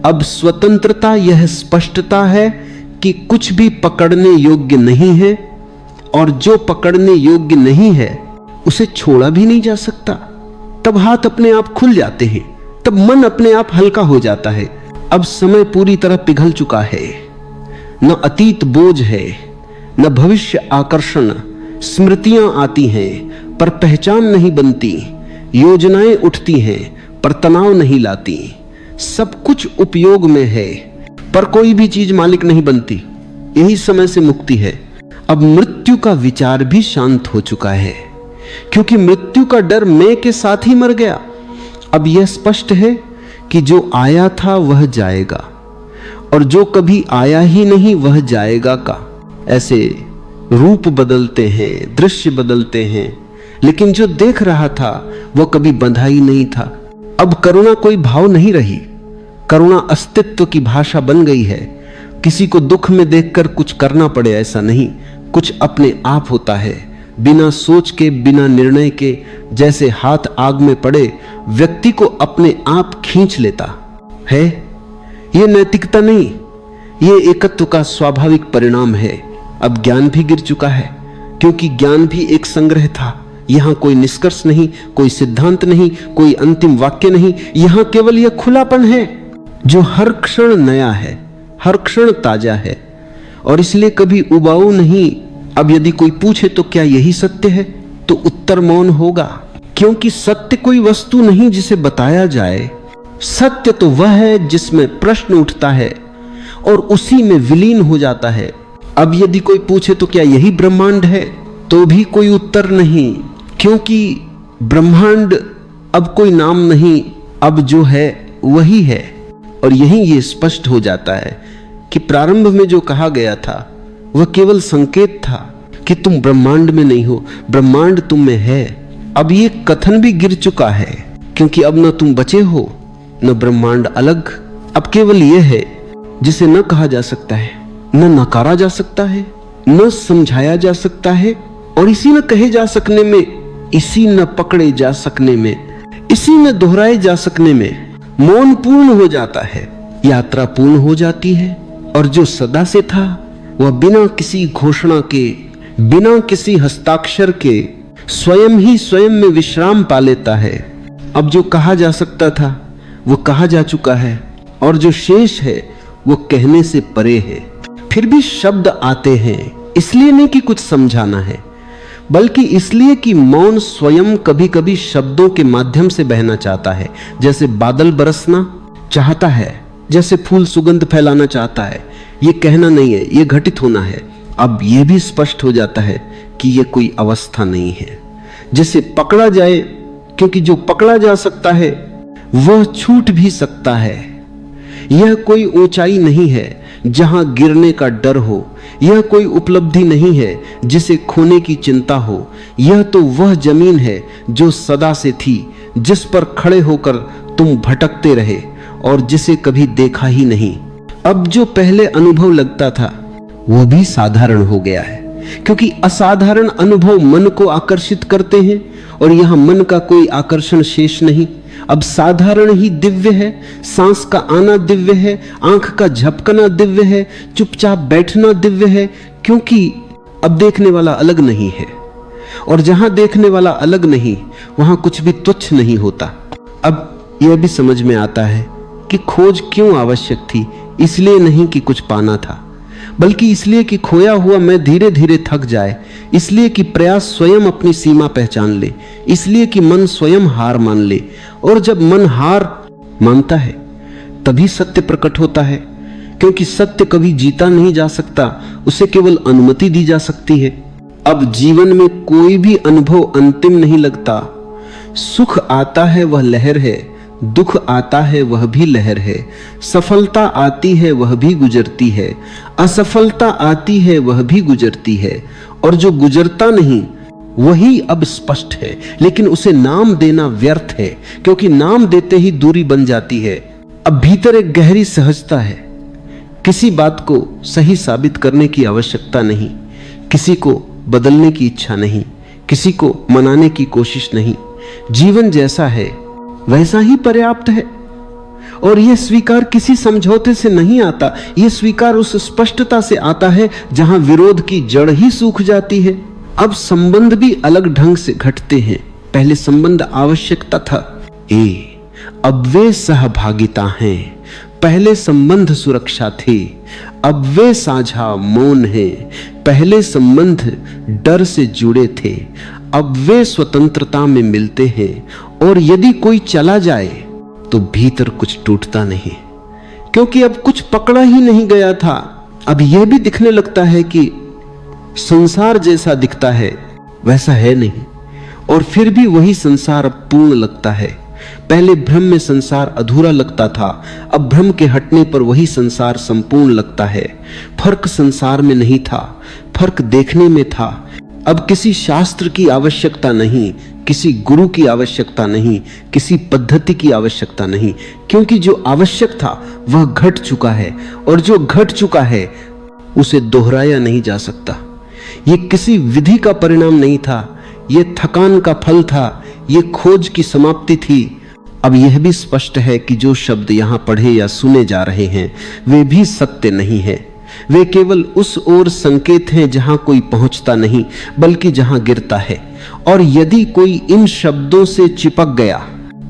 अब स्वतंत्रता यह स्पष्टता है कि कुछ भी पकड़ने योग्य नहीं है, और जो पकड़ने योग्य नहीं है उसे छोड़ा भी नहीं जा सकता। तब हाथ अपने आप खुल जाते हैं, तब मन अपने आप हल्का हो जाता है। अब समय पूरी तरह पिघल चुका है, न अतीत बोझ है, न भविष्य आकर्षण। स्मृतियां आती हैं पर पहचान नहीं बनती, योजनाएं उठती हैं पर तनाव नहीं लाती। सब कुछ उपयोग में है पर कोई भी चीज मालिक नहीं बनती। यही समय से मुक्ति है। अब मृत्यु का विचार भी शांत हो चुका है, क्योंकि मृत्यु का डर मैं के साथ ही मर गया। अब यह स्पष्ट है कि जो आया था वह जाएगा, और जो कभी आया ही नहीं वह जाएगा का। ऐसे रूप बदलते हैं, दृश्य बदलते हैं, लेकिन जो देख रहा था वह कभी बंधा ही नहीं था। अब करुणा कोई भाव नहीं रही, करुणा अस्तित्व की भाषा बन गई है। किसी को दुख में देखकर कुछ करना पड़े ऐसा नहीं, कुछ अपने आप होता है, बिना सोच के, बिना निर्णय के। जैसे हाथ आग में पड़े व्यक्ति को अपने आप खींच लेता है। यह नैतिकता नहीं, यह एकत्व का स्वाभाविक परिणाम है। अब ज्ञान भी गिर चुका है, क्योंकि ज्ञान भी एक संग्रह था। यहां कोई निष्कर्ष नहीं, कोई सिद्धांत नहीं, कोई अंतिम वाक्य नहीं। यहां केवल यह खुलापन है जो हर क्षण नया है, हर क्षण ताजा है, और इसलिए कभी उबाऊ नहीं। अब यदि कोई पूछे तो क्या यही सत्य है, तो उत्तर मौन होगा, क्योंकि सत्य कोई वस्तु नहीं जिसे बताया जाए। सत्य तो वह है जिसमें प्रश्न उठता है और उसी में विलीन हो जाता है। अब यदि कोई पूछे तो क्या यही ब्रह्मांड है, तो भी कोई उत्तर नहीं, क्योंकि ब्रह्मांड अब कोई नाम नहीं, अब जो है वही है। और यहीं ये स्पष्ट हो जाता है कि प्रारंभ में जो कहा गया था वह केवल संकेत था कि तुम ब्रह्मांड में नहीं हो, ब्रह्मांड तुम में है। अब ये कथन भी गिर चुका है, क्योंकि अब न तुम बचे हो न ब्रह्मांड अलग। अब केवल यह है जिसे न कहा जा सकता है, न नकारा जा सकता है, न समझाया जा सकता है, और इसी न कहे जा सकने में, इसी न पकड़े जा सकने में, इसी न दोहराए जा सकने में मौन पूर्ण हो जाता है, यात्रा पूर्ण हो जाती है। और जो सदा से था वह बिना किसी घोषणा के, बिना किसी हस्ताक्षर के स्वयं ही स्वयं में विश्राम पा लेता है। अब जो कहा जा सकता था वो कहा जा चुका है, और जो शेष है वो कहने से परे है। फिर भी शब्द आते हैं, इसलिए नहीं कि कुछ समझाना है, बल्कि इसलिए कि मौन स्वयं कभी कभी शब्दों के माध्यम से बहना चाहता है। जैसे बादल बरसना चाहता है, जैसे फूल सुगंध फैलाना चाहता है। ये कहना नहीं है, ये घटित होना है। अब ये भी स्पष्ट हो जाता है कि ये कोई अवस्था नहीं है जिसे पकड़ा जाए, क्योंकि जो पकड़ा जा सकता है वह छूट भी सकता है। यह कोई ऊंचाई नहीं है जहां गिरने का डर हो, यह कोई उपलब्धि नहीं है जिसे खोने की चिंता हो। यह तो वह जमीन है जो सदा से थी, जिस पर खड़े होकर तुम भटकते रहे और जिसे कभी देखा ही नहीं। अब जो पहले अनुभव लगता था वो भी साधारण हो गया है, क्योंकि असाधारण अनुभव मन को आकर्षित करते हैं, और यहां मन का कोई आकर्षण शेष नहीं। अब साधारण ही दिव्य है, सांस का आना दिव्य है, आंख का झपकना दिव्य है, चुपचाप बैठना दिव्य है, क्योंकि अब देखने वाला अलग नहीं है। और जहां देखने वाला अलग नहीं वहां कुछ भी तुच्छ नहीं होता। अब यह भी समझ में आता है कि खोज क्यों आवश्यक थी। इसलिए नहीं कि कुछ पाना था, बल्कि इसलिए कि खोया हुआ मैं धीरे धीरे थक जाए, इसलिए कि प्रयास स्वयं अपनी सीमा पहचान ले, इसलिए कि मन स्वयं हार मान ले। और जब मन हार मानता है तभी सत्य प्रकट होता है, क्योंकि सत्य कभी जीता नहीं जा सकता, उसे केवल अनुमति दी जा सकती है। अब जीवन में कोई भी अनुभव अंतिम नहीं लगता। सुख आता है वह लहर है, दुख आता है वह भी लहर है, सफलता आती है वह भी गुजरती है, असफलता आती है वह भी गुजरती है, और जो गुजरता नहीं वही अब स्पष्ट है। लेकिन उसे नाम देना व्यर्थ है, क्योंकि नाम देते ही दूरी बन जाती है। अब भीतर एक गहरी सहजता है, किसी बात को सही साबित करने की आवश्यकता नहीं, किसी को बदलने की इच्छा नहीं, किसी को मनाने की कोशिश नहीं। जीवन जैसा है वैसा ही पर्याप्त है। और यह स्वीकार किसी समझौते से नहीं आता, यह स्वीकार उस स्पष्टता से आता है जहां विरोध की जड़ ही सूख जाती है। अब संबंध भी अलग ढंग से घटते हैं। पहले संबंध आवश्यकता था, अब वे सहभागिता हैं। पहले संबंध सुरक्षा थे, अब वे साझा मौन है। पहले संबंध डर से जुड़े थे, अब वे स्वतंत्रता में मिलते हैं। और यदि कोई चला जाए तो भीतर कुछ टूटता नहीं, क्योंकि अब कुछ पकड़ा ही नहीं गया था। अब यह भी दिखने लगता है कि संसार जैसा दिखता है वैसा है नहीं, और फिर भी वही संसार अब पूर्ण लगता है। पहले भ्रम में संसार अधूरा लगता था, अब भ्रम के हटने पर वही संसार संपूर्ण लगता है। फर्क संसार में नहीं था, फर्क देखने में था। अब किसी शास्त्र की आवश्यकता नहीं, किसी गुरु की आवश्यकता नहीं, किसी पद्धति की आवश्यकता नहीं, क्योंकि जो आवश्यक था वह घट चुका है, और जो घट चुका है उसे दोहराया नहीं जा सकता। यह किसी विधि का परिणाम नहीं था, यह थकान का फल था, यह खोज की समाप्ति थी। अब यह भी स्पष्ट है कि जो शब्द यहां पढ़े या सुने जा रहे हैं वे भी सत्य नहीं है। वे केवल उस ओर संकेत हैं जहां कोई पहुंचता नहीं, बल्कि जहां गिरता है। और यदि कोई इन शब्दों से चिपक गया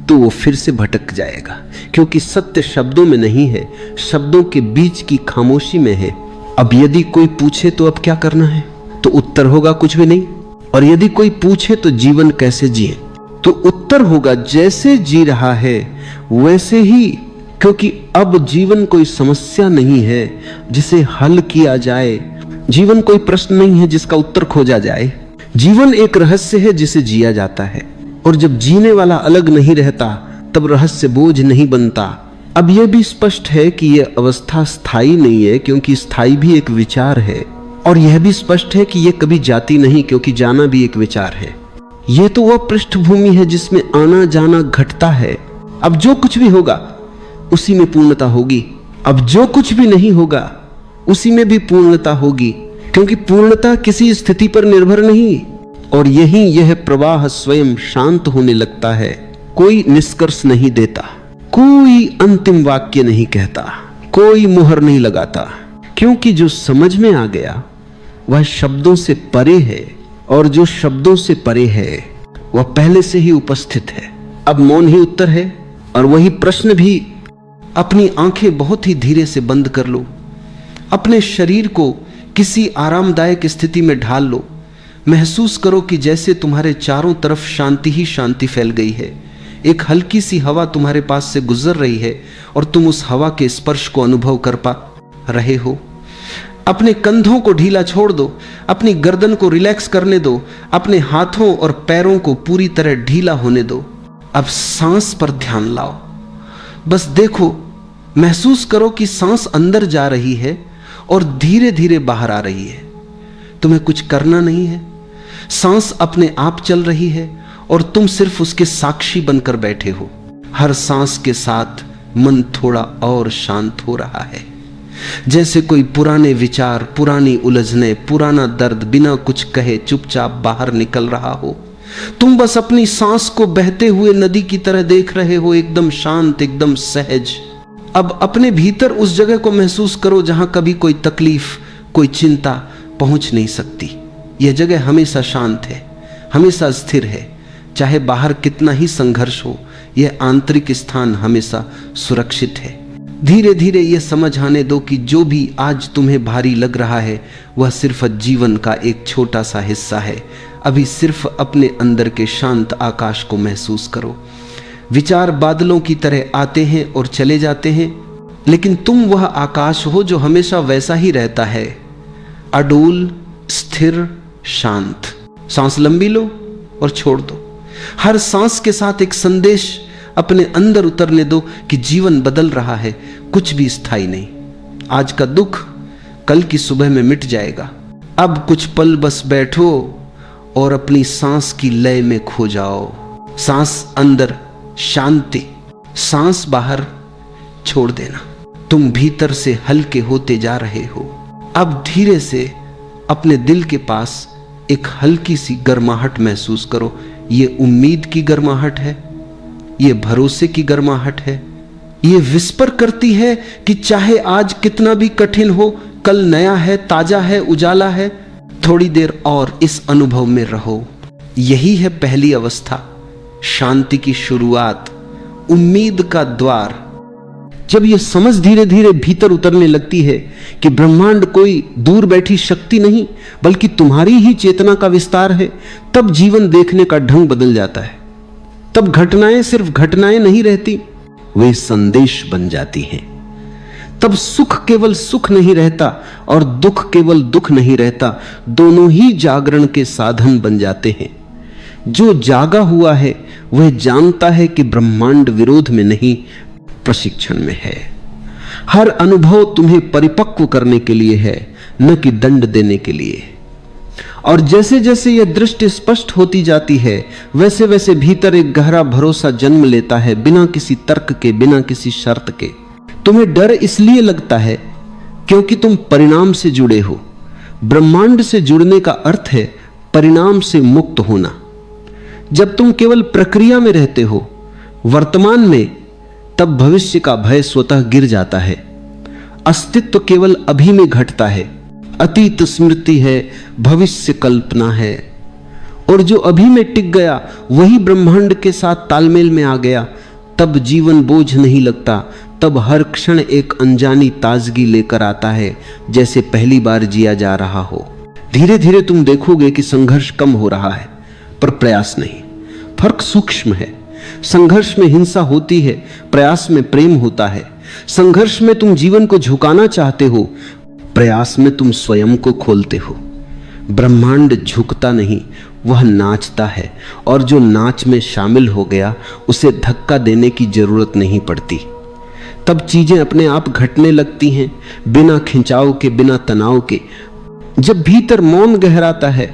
तो वो फिर से भटक जाएगा, क्योंकि सत्य शब्दों में नहीं है, शब्दों के बीच की खामोशी में है। अब यदि कोई पूछे तो अब क्या करना है, तो उत्तर होगा कुछ भी नहीं। और यदि कोई पूछे तो जीवन कैसे जिए, तो उत्तर होगा जैसे जी रहा है वैसे ही, क्योंकि अब जीवन कोई समस्या नहीं है जिसे हल किया जाए। जीवन कोई प्रश्न नहीं है जिसका उत्तर खोजा जाए। जीवन एक रहस्य है जिसे जिया जाता है, और जब जीने वाला अलग नहीं रहता तब रहस्य बोझ नहीं बनता। अब यह भी स्पष्ट है कि यह अवस्था स्थायी नहीं है, क्योंकि स्थायी भी एक विचार है। और यह भी स्पष्ट है कि यह कभी जाती नहीं, क्योंकि जाना भी एक विचार है। यह तो वह पृष्ठभूमि है जिसमें आना जाना घटता है। अब जो कुछ भी होगा उसी में पूर्णता होगी, अब जो कुछ भी नहीं होगा उसी में भी पूर्णता होगी, क्योंकि पूर्णता किसी स्थिति पर निर्भर नहीं। और यही यह प्रवाह स्वयं शांत होने लगता है। कोई निष्कर्ष नहीं देता, कोई अंतिम वाक्य नहीं कहता, कोई मुहर नहीं लगाता, क्योंकि जो समझ में आ गया वह शब्दों से परे है, और जो शब्दों से परे है वह पहले से ही उपस्थित है। अब मौन ही उत्तर है। और वही प्रश्न भी, अपनी आंखें बहुत ही धीरे से बंद कर लो, अपने शरीर को किसी आरामदायक स्थिति में ढाल लो, महसूस करो कि जैसे तुम्हारे चारों तरफ शांति ही शांति फैल गई है। एक हल्की सी हवा तुम्हारे पास से गुजर रही है और तुम उस हवा के स्पर्श को अनुभव कर पा रहे हो। अपने कंधों को ढीला छोड़ दो, अपनी गर्दन को रिलैक्स करने दो, अपने हाथों और पैरों को पूरी तरह ढीला होने दो। अब सांस पर ध्यान लाओ, बस देखो, महसूस करो कि सांस अंदर जा रही है और धीरे धीरे बाहर आ रही है। तुम्हें कुछ करना नहीं है, सांस अपने आप चल रही है और तुम सिर्फ उसके साक्षी बनकर बैठे हो। हर सांस के साथ मन थोड़ा और शांत हो रहा है, जैसे कोई पुराने विचार, पुरानी उलझने, पुराना दर्द बिना कुछ कहे चुपचाप बाहर निकल रहा हो। तुम बस अपनी सांस को बहते हुए नदी की तरह देख रहे हो, एकदम शांत, एकदम सहज। अब अपने भीतर उस जगह को महसूस करो जहां कभी कोई तकलीफ, कोई चिंता पहुंच नहीं सकती। यह जगह हमेशा शांत है, हमेशा स्थिर है, चाहे बाहर कितना ही संघर्ष हो यह आंतरिक स्थान हमेशा सुरक्षित है। धीरे धीरे यह समझ आने दो कि जो भी आज तुम्हें भारी लग रहा है वह सिर्फ जीवन का एक छोटा सा हिस्सा है। अभी सिर्फ अपने अंदर के शांत आकाश को महसूस करो। विचार बादलों की तरह आते हैं और चले जाते हैं, लेकिन तुम वह आकाश हो जो हमेशा वैसा ही रहता है, अडूल, स्थिर, शांत। सांस लंबी लो और छोड़ दो। हर सांस के साथ एक संदेश अपने अंदर उतरने दो कि जीवन बदल रहा है, कुछ भी स्थायी नहीं। आज का दुख कल की सुबह में मिट जाएगा। अब कुछ पल बस बैठो और अपनी सांस की लय में खो जाओ। सांस अंदर शांति, सांस बाहर छोड़ देना। तुम भीतर से हल्के होते जा रहे हो। अब धीरे से अपने दिल के पास एक हल्की सी गर्माहट महसूस करो। ये उम्मीद की गर्माहट है, ये भरोसे की गर्माहट है। ये विस्पर करती है कि चाहे आज कितना भी कठिन हो, कल नया है, ताजा है, उजाला है। थोड़ी देर और इस अनुभव में रहो। यही है पहली अवस्था, शांति की शुरुआत, उम्मीद का द्वार। जब यह समझ धीरे धीरे भीतर उतरने लगती है कि ब्रह्मांड कोई दूर बैठी शक्ति नहीं बल्कि तुम्हारी ही चेतना का विस्तार है, तब जीवन देखने का ढंग बदल जाता है। तब घटनाएं सिर्फ घटनाएं नहीं रहती, वे संदेश बन जाती हैं। तब सुख केवल सुख नहीं रहता और दुख केवल दुख नहीं रहता, दोनों ही जागरण के साधन बन जाते हैं। जो जागा हुआ है वह जानता है कि ब्रह्मांड विरोध में नहीं, प्रशिक्षण में है। हर अनुभव तुम्हें परिपक्व करने के लिए है, न कि दंड देने के लिए। और जैसे जैसे यह दृष्टि स्पष्ट होती जाती है, वैसे वैसे भीतर एक गहरा भरोसा जन्म लेता है, बिना किसी तर्क के, बिना किसी शर्त के। तुम्हें डर इसलिए लगता है क्योंकि तुम परिणाम से जुड़े हो। ब्रह्मांड से जुड़ने का अर्थ है परिणाम से मुक्त होना। जब तुम केवल प्रक्रिया में रहते हो, वर्तमान में, तब भविष्य का भय स्वतः गिर जाता है। अस्तित्व केवल अभी में घटता है। अतीत स्मृति है, भविष्य कल्पना है। और जो अभी में टिक गया वही ब्रह्मांड के साथ तालमेल में आ गया। तब जीवन बोझ नहीं लगता, तब हर क्षण एक अनजानी ताजगी लेकर आता है, जैसे पहली बार जिया जा रहा हो। धीरे धीरे तुम देखोगे कि संघर्ष कम हो रहा है, पर प्रयास नहीं। फर्क सूक्ष्म है। संघर्ष में हिंसा होती है, प्रयास में प्रेम होता है। संघर्ष में तुम जीवन को झुकाना चाहते हो, प्रयास में तुम स्वयं को खोलते हो। ब्रह्मांड झुकता नहीं, वह नाचता है, और जो नाच में शामिल हो गया उसे धक्का देने की जरूरत नहीं पड़ती। तब चीजें अपने आप घटने लगती हैं, बिना खिंचाव के, बिना तनाव के। जब भीतर मौन गहराता है,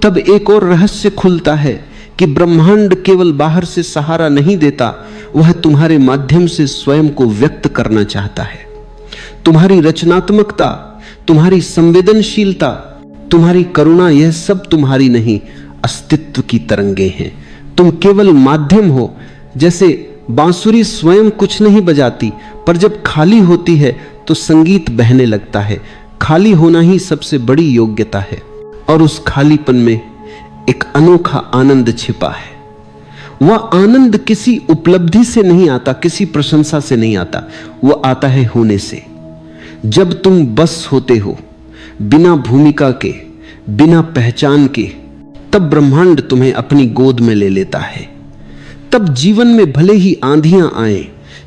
तब एक और रहस्य खुलता है कि ब्रह्मांड केवल बाहर से सहारा नहीं देता, वह तुम्हारे माध्यम से स्वयं को व्यक्त करना चाहता है। तुम्हारी रचनात्मकता, तुम्हारी संवेदनशीलता, तुम्हारी करुणा, यह सब तुम्हारी नहीं, अस्तित्व की तरंगे हैं। तुम केवल माध्यम हो। जैसे बांसुरी स्वयं कुछ नहीं बजाती, पर जब खाली होती है तो संगीत बहने लगता है। खाली होना ही सबसे बड़ी योग्यता है, और उस खालीपन में एक अनोखा आनंद छिपा है। वह आनंद किसी उपलब्धि से नहीं आता, किसी प्रशंसा से नहीं आता, वह आता है होने से। जब तुम बस होते हो, बिना भूमिका के, बिना पहचान के, तब ब्रह्मांड तुम्हें अपनी गोद में ले लेता है। तब जीवन में भले ही आंधियां आए,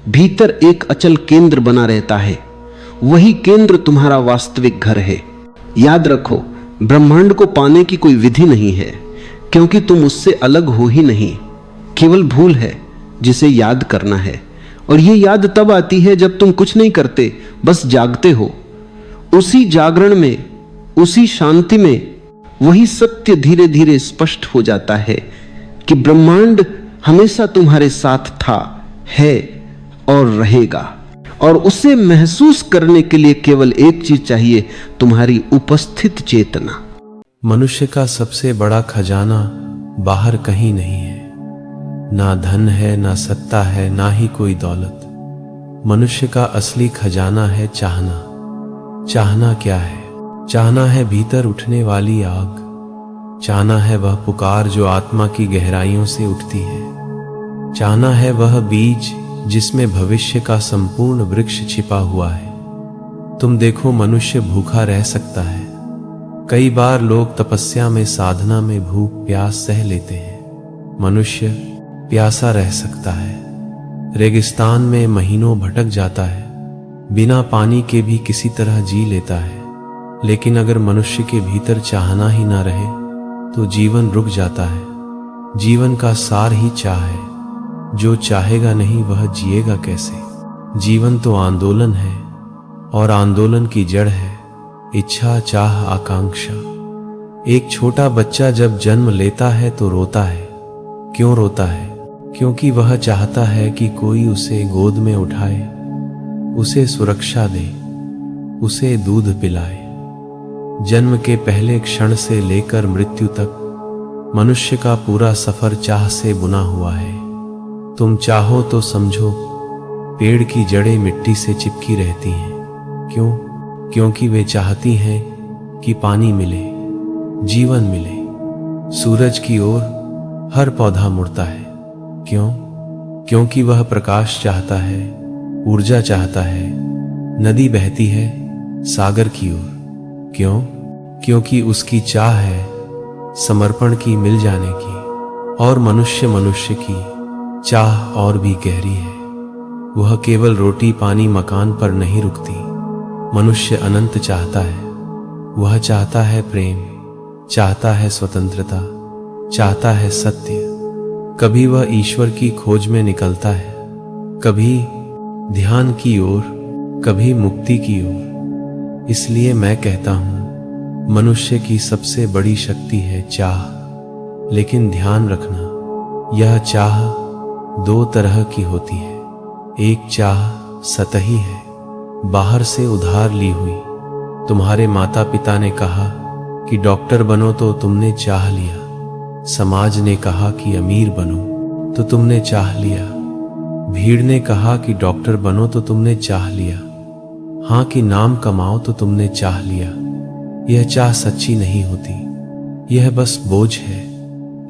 भीतर एक अचल केंद्र बना रहता है। वही केंद्र तुम्हारा वास्तविक घर है। याद रखो, ब्रह्मांड को पाने की कोई विधि नहीं है, क्योंकि तुम उससे अलग हो ही नहीं। केवल भूल है जिसे याद करना है, और ये याद तब आती है जब तुम कुछ नहीं करते, बस जागते हो। उसी जागरण में, उसी शांति में वही सत्य धीरे धीरे स्पष्ट हो जाता है कि ब्रह्मांड हमेशा तुम्हारे साथ था, है और रहेगा। और उसे महसूस करने के लिए केवल एक चीज चाहिए, तुम्हारी उपस्थित चेतना। मनुष्य का सबसे बड़ा खजाना बाहर कहीं नहीं है। ना धन है, ना सत्ता है, ना ही कोई दौलत। मनुष्य का असली खजाना है चाहना। चाहना क्या है? चाहना है भीतर उठने वाली आग। चाहना है वह पुकार जो आत्मा की गहराइयों से उठती है। चाहना है वह बीज जिसमें भविष्य का संपूर्ण वृक्ष छिपा हुआ है। तुम देखो, मनुष्य भूखा रह सकता है। कई बार लोग तपस्या में, साधना में भूख प्यास सह लेते हैं। मनुष्य प्यासा रह सकता है। रेगिस्तान में महीनों भटक जाता है, बिना पानी के भी किसी तरह जी लेता है। लेकिन अगर मनुष्य के भीतर चाहना ही ना रहे तो जीवन रुक जाता है। जीवन का सार ही चाह है। जो चाहेगा नहीं वह जिएगा कैसे? जीवन तो आंदोलन है, और आंदोलन की जड़ है इच्छा, चाह, आकांक्षा। एक छोटा बच्चा जब जन्म लेता है तो रोता है। क्यों रोता है? क्योंकि वह चाहता है कि कोई उसे गोद में उठाए, उसे सुरक्षा दे, उसे दूध पिलाए। जन्म के पहले क्षण से लेकर मृत्यु तक मनुष्य का पूरा सफर चाह से बुना हुआ है। तुम चाहो तो समझो, पेड़ की जड़ें मिट्टी से चिपकी रहती हैं। क्यों? क्योंकि वे चाहती हैं कि पानी मिले, जीवन मिले। सूरज की ओर हर पौधा मुड़ता है। क्यों? क्योंकि वह प्रकाश चाहता है, ऊर्जा चाहता है। नदी बहती है सागर की ओर। क्यों? क्योंकि उसकी चाह है समर्पण की, मिल जाने की। और मनुष्य की चाह और भी गहरी है। वह केवल रोटी, पानी, मकान पर नहीं रुकती। मनुष्य अनंत चाहता है। वह चाहता है प्रेम, चाहता है स्वतंत्रता, चाहता है सत्य। कभी वह ईश्वर की खोज में निकलता है, कभी ध्यान की ओर, कभी मुक्ति की ओर। इसलिए मैं कहता हूं, मनुष्य की सबसे बड़ी शक्ति है चाह। लेकिन ध्यान रखना, यह चाह दो तरह की होती है। एक चाह सतही है, बाहर से उधार ली हुई। तुम्हारे माता पिता ने कहा कि डॉक्टर बनो तो तुमने चाह लिया। समाज ने कहा कि अमीर बनो तो तुमने चाह लिया। भीड़ ने कहा कि डॉक्टर बनो तो तुमने चाह लिया। हां, कि नाम कमाओ तो तुमने चाह लिया। यह चाह सच्ची नहीं होती, यह बस बोझ है।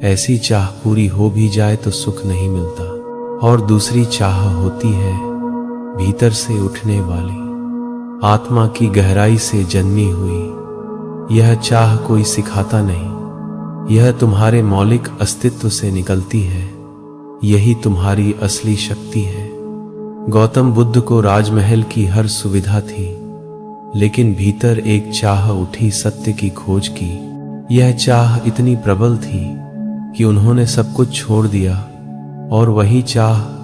ऐसी चाह पूरी हो भी जाए तो सुख नहीं मिलता। और दूसरी चाह होती है भीतर से उठने वाली, आत्मा की गहराई से जन्मी हुई। यह चाह कोई सिखाता नहीं, यह तुम्हारे मौलिक अस्तित्व से निकलती है। यही तुम्हारी असली शक्ति है। गौतम बुद्ध को राजमहल की हर सुविधा थी, लेकिन भीतर एक चाह उठी सत्य की खोज की। यह चाह इतनी प्रबल थी कि उन्होंने सब कुछ छोड़ दिया, और वही चाह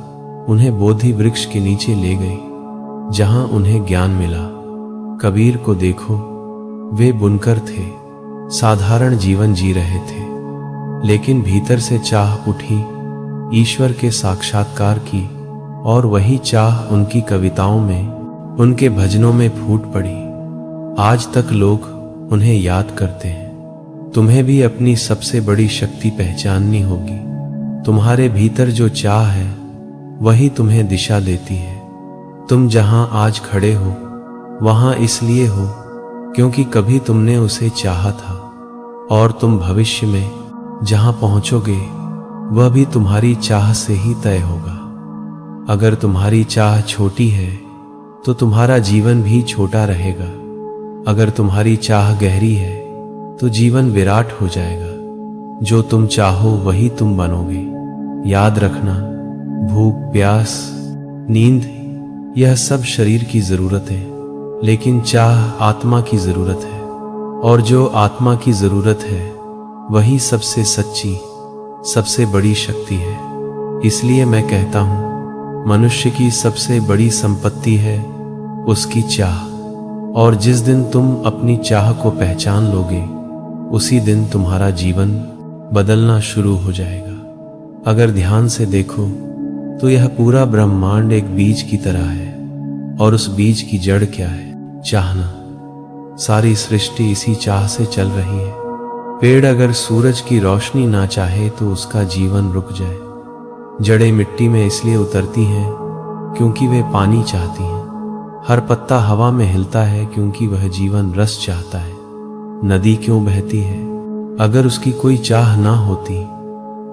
उन्हें बोधि वृक्ष के नीचे ले गई, जहां उन्हें ज्ञान मिला। कबीर को देखो, वे बुनकर थे, साधारण जीवन जी रहे थे, लेकिन भीतर से चाह उठी ईश्वर के साक्षात्कार की, और वही चाह उनकी कविताओं में, उनके भजनों में फूट पड़ी। आज तक लोग उन्हें याद करते हैं। तुम्हें भी अपनी सबसे बड़ी शक्ति पहचाननी होगी। तुम्हारे भीतर जो चाह है वही तुम्हें दिशा देती है। तुम जहां आज खड़े हो वहां इसलिए हो क्योंकि कभी तुमने उसे चाहा था, और तुम भविष्य में जहां पहुंचोगे वह भी तुम्हारी चाह से ही तय होगा। अगर तुम्हारी चाह छोटी है तो तुम्हारा जीवन भी छोटा रहेगा। अगर तुम्हारी चाह गहरी है तो जीवन विराट हो जाएगा। जो तुम चाहो वही तुम बनोगे। याद रखना, भूख, प्यास, नींद, यह सब शरीर की जरूरत है, लेकिन चाह आत्मा की जरूरत है। और जो आत्मा की जरूरत है वही सबसे सच्ची, सबसे बड़ी शक्ति है। इसलिए मैं कहता हूं, मनुष्य की सबसे बड़ी संपत्ति है उसकी चाह। और जिस दिन तुम अपनी चाह को पहचान लोगे, उसी दिन तुम्हारा जीवन बदलना शुरू हो जाएगा। अगर ध्यान से देखो तो यह पूरा ब्रह्मांड एक बीज की तरह है, और उस बीज की जड़ क्या है? चाहना। सारी सृष्टि इसी चाह से चल रही है। पेड़ अगर सूरज की रोशनी ना चाहे तो उसका जीवन रुक जाए। जड़ें मिट्टी में इसलिए उतरती हैं क्योंकि वे पानी चाहती हैं। हर पत्ता हवा में हिलता है क्योंकि वह जीवन रस चाहता है। नदी क्यों बहती है? अगर उसकी कोई चाह ना होती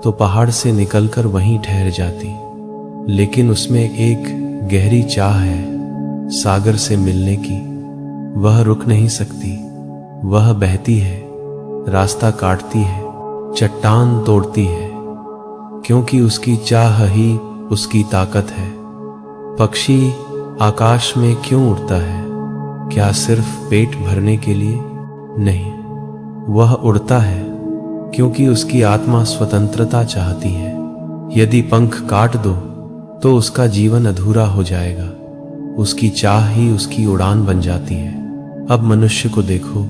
तो पहाड़ से निकलकर वहीं ठहर जाती। लेकिन उसमें एक गहरी चाह है सागर से मिलने की, वह रुक नहीं सकती। वह बहती है, रास्ता काटती है, चट्टान तोड़ती है, क्योंकि उसकी चाह ही उसकी ताकत है। पक्षी आकाश में क्यों उड़ता है? क्या सिर्फ पेट भरने के लिए? नहीं, वह उड़ता है क्योंकि उसकी आत्मा स्वतंत्रता चाहती है। यदि पंख काट दो तो उसका जीवन अधूरा हो जाएगा। उसकी चाह ही उसकी उड़ान बन जाती है। अब मनुष्य को देखो,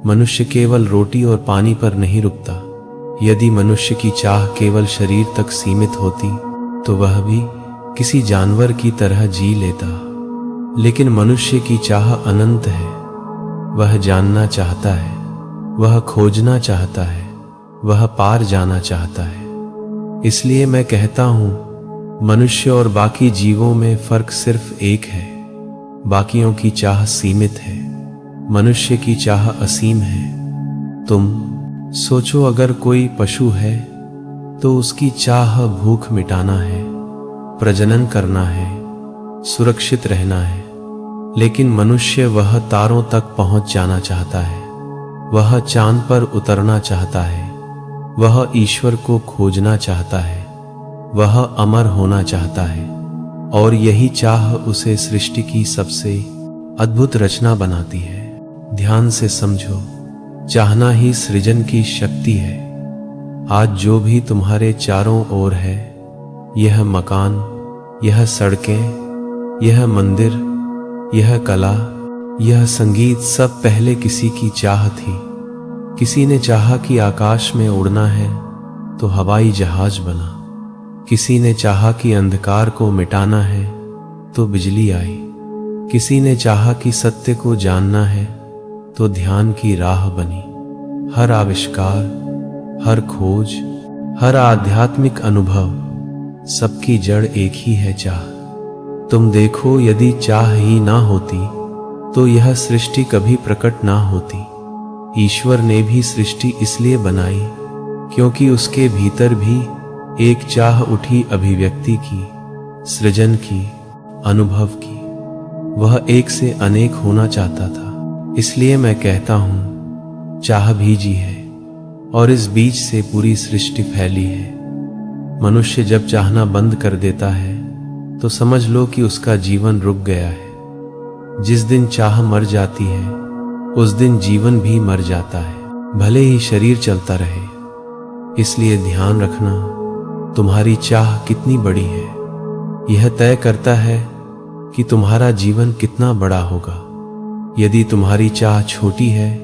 मनुष्य केवल रोटी और पानी पर नहीं रुकता। यदि मनुष्य की चाह केवल शरीर तक सीमित होती तो वह भी किसी जानवर की तरह जी लेता। लेकिन मनुष्य की चाह अनंत है। वह जानना चाहता है, वह खोजना चाहता है, वह पार जाना चाहता है। इसलिए मैं कहता हूं, मनुष्य और बाकी जीवों में फर्क सिर्फ एक है। बाकियों की चाह सीमित है, मनुष्य की चाह असीम है। तुम सोचो, अगर कोई पशु है तो उसकी चाह भूख मिटाना है, प्रजनन करना है, सुरक्षित रहना है। लेकिन मनुष्य वह तारों तक पहुंच जाना चाहता है, वह चांद पर उतरना चाहता है, वह ईश्वर को खोजना चाहता है, वह अमर होना चाहता है। और यही चाह उसे सृष्टि की सबसे अद्भुत रचना बनाती है। ध्यान से समझो, चाहना ही सृजन की शक्ति है। आज जो भी तुम्हारे चारों ओर है, यह मकान, यह सड़कें, यह मंदिर, यह कला, यह संगीत, सब पहले किसी की चाह थी। किसी ने चाहा कि आकाश में उड़ना है तो हवाई जहाज बना। किसी ने चाहा कि अंधकार को मिटाना है तो बिजली आई। किसी ने चाहा कि सत्य को जानना है तो ध्यान की राह बनी। हर आविष्कार, हर खोज, हर आध्यात्मिक अनुभव, सबकी जड़ एक ही है, चाह। तुम देखो, यदि चाह ही ना होती तो यह सृष्टि कभी प्रकट ना होती। ईश्वर ने भी सृष्टि इसलिए बनाई क्योंकि उसके भीतर भी एक चाह उठी, अभिव्यक्ति की, सृजन की, अनुभव की। वह एक से अनेक होना चाहता था। इसलिए मैं कहता हूं, चाह बीज है और इस बीज से पूरी सृष्टि फैली है। मनुष्य जब चाहना बंद कर देता है तो समझ लो कि उसका जीवन रुक गया है। जिस दिन चाह मर जाती है उस दिन जीवन भी मर जाता है, भले ही शरीर चलता रहे। इसलिए ध्यान रखना, तुम्हारी चाह कितनी बड़ी है यह तय करता है कि तुम्हारा जीवन कितना बड़ा होगा। यदि तुम्हारी चाह छोटी है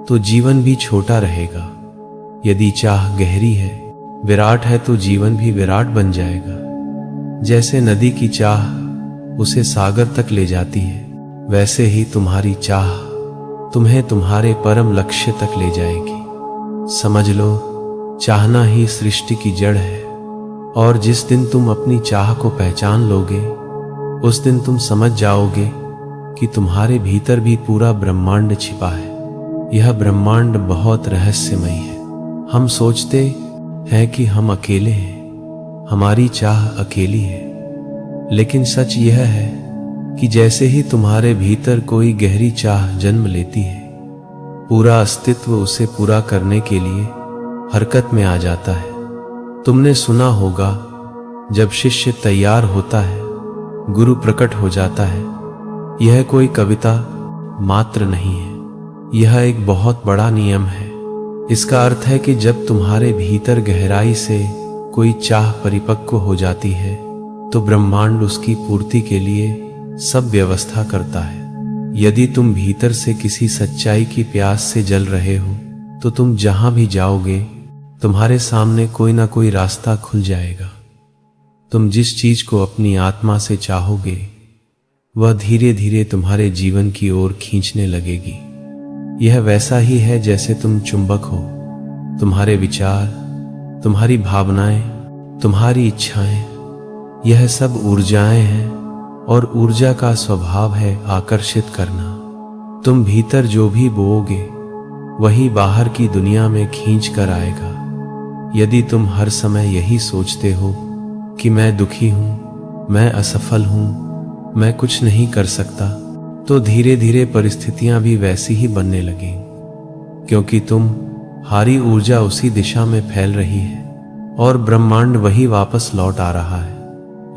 तो जीवन भी छोटा रहेगा। यदि चाह गहरी है, विराट है, तो जीवन भी विराट बन जाएगा। जैसे नदी की चाह उसे सागर तक ले जाती है, वैसे ही तुम्हारी चाह तुम्हें तुम्हारे परम लक्ष्य तक ले जाएगी। समझ लो, चाहना ही सृष्टि की जड़ है। और जिस दिन तुम अपनी चाह को पहचान लोगे, उस दिन तुम समझ जाओगे कि तुम्हारे भीतर भी पूरा ब्रह्मांड छिपा है। यह ब्रह्मांड बहुत रहस्यमय है। हम सोचते हैं कि हम अकेले हैं, हमारी चाह अकेली है। लेकिन सच यह है कि जैसे ही तुम्हारे भीतर कोई गहरी चाह जन्म लेती है, पूरा अस्तित्व उसे पूरा करने के लिए हरकत में आ जाता है। तुमने सुना होगा, जब शिष्य तैयार होता है, गुरु प्रकट हो जाता है। यह कोई कविता मात्र नहीं है, यह एक बहुत बड़ा नियम है। इसका अर्थ है कि जब तुम्हारे भीतर गहराई से कोई चाह परिपक्व हो जाती है तो ब्रह्मांड उसकी पूर्ति के लिए सब व्यवस्था करता है। यदि तुम भीतर से किसी सच्चाई की प्यास से जल रहे हो तो तुम जहां भी जाओगे तुम्हारे सामने कोई ना कोई रास्ता खुल जाएगा। तुम जिस चीज को अपनी आत्मा से चाहोगे वह धीरे धीरे तुम्हारे जीवन की ओर खींचने लगेगी। यह वैसा ही है जैसे तुम चुंबक हो। तुम्हारे विचार, तुम्हारी भावनाएं, तुम्हारी इच्छाएं, यह सब ऊर्जाएं हैं और ऊर्जा का स्वभाव है आकर्षित करना। तुम भीतर जो भी बोओगे वही बाहर की दुनिया में खींच कर आएगा। यदि तुम हर समय यही सोचते हो कि मैं दुखी हूं, मैं असफल हूं, मैं कुछ नहीं कर सकता, तो धीरे धीरे परिस्थितियां भी वैसी ही बनने लगेंगी, क्योंकि तुम हारी ऊर्जा उसी दिशा में फैल रही है और ब्रह्मांड वही वापस लौट आ रहा है।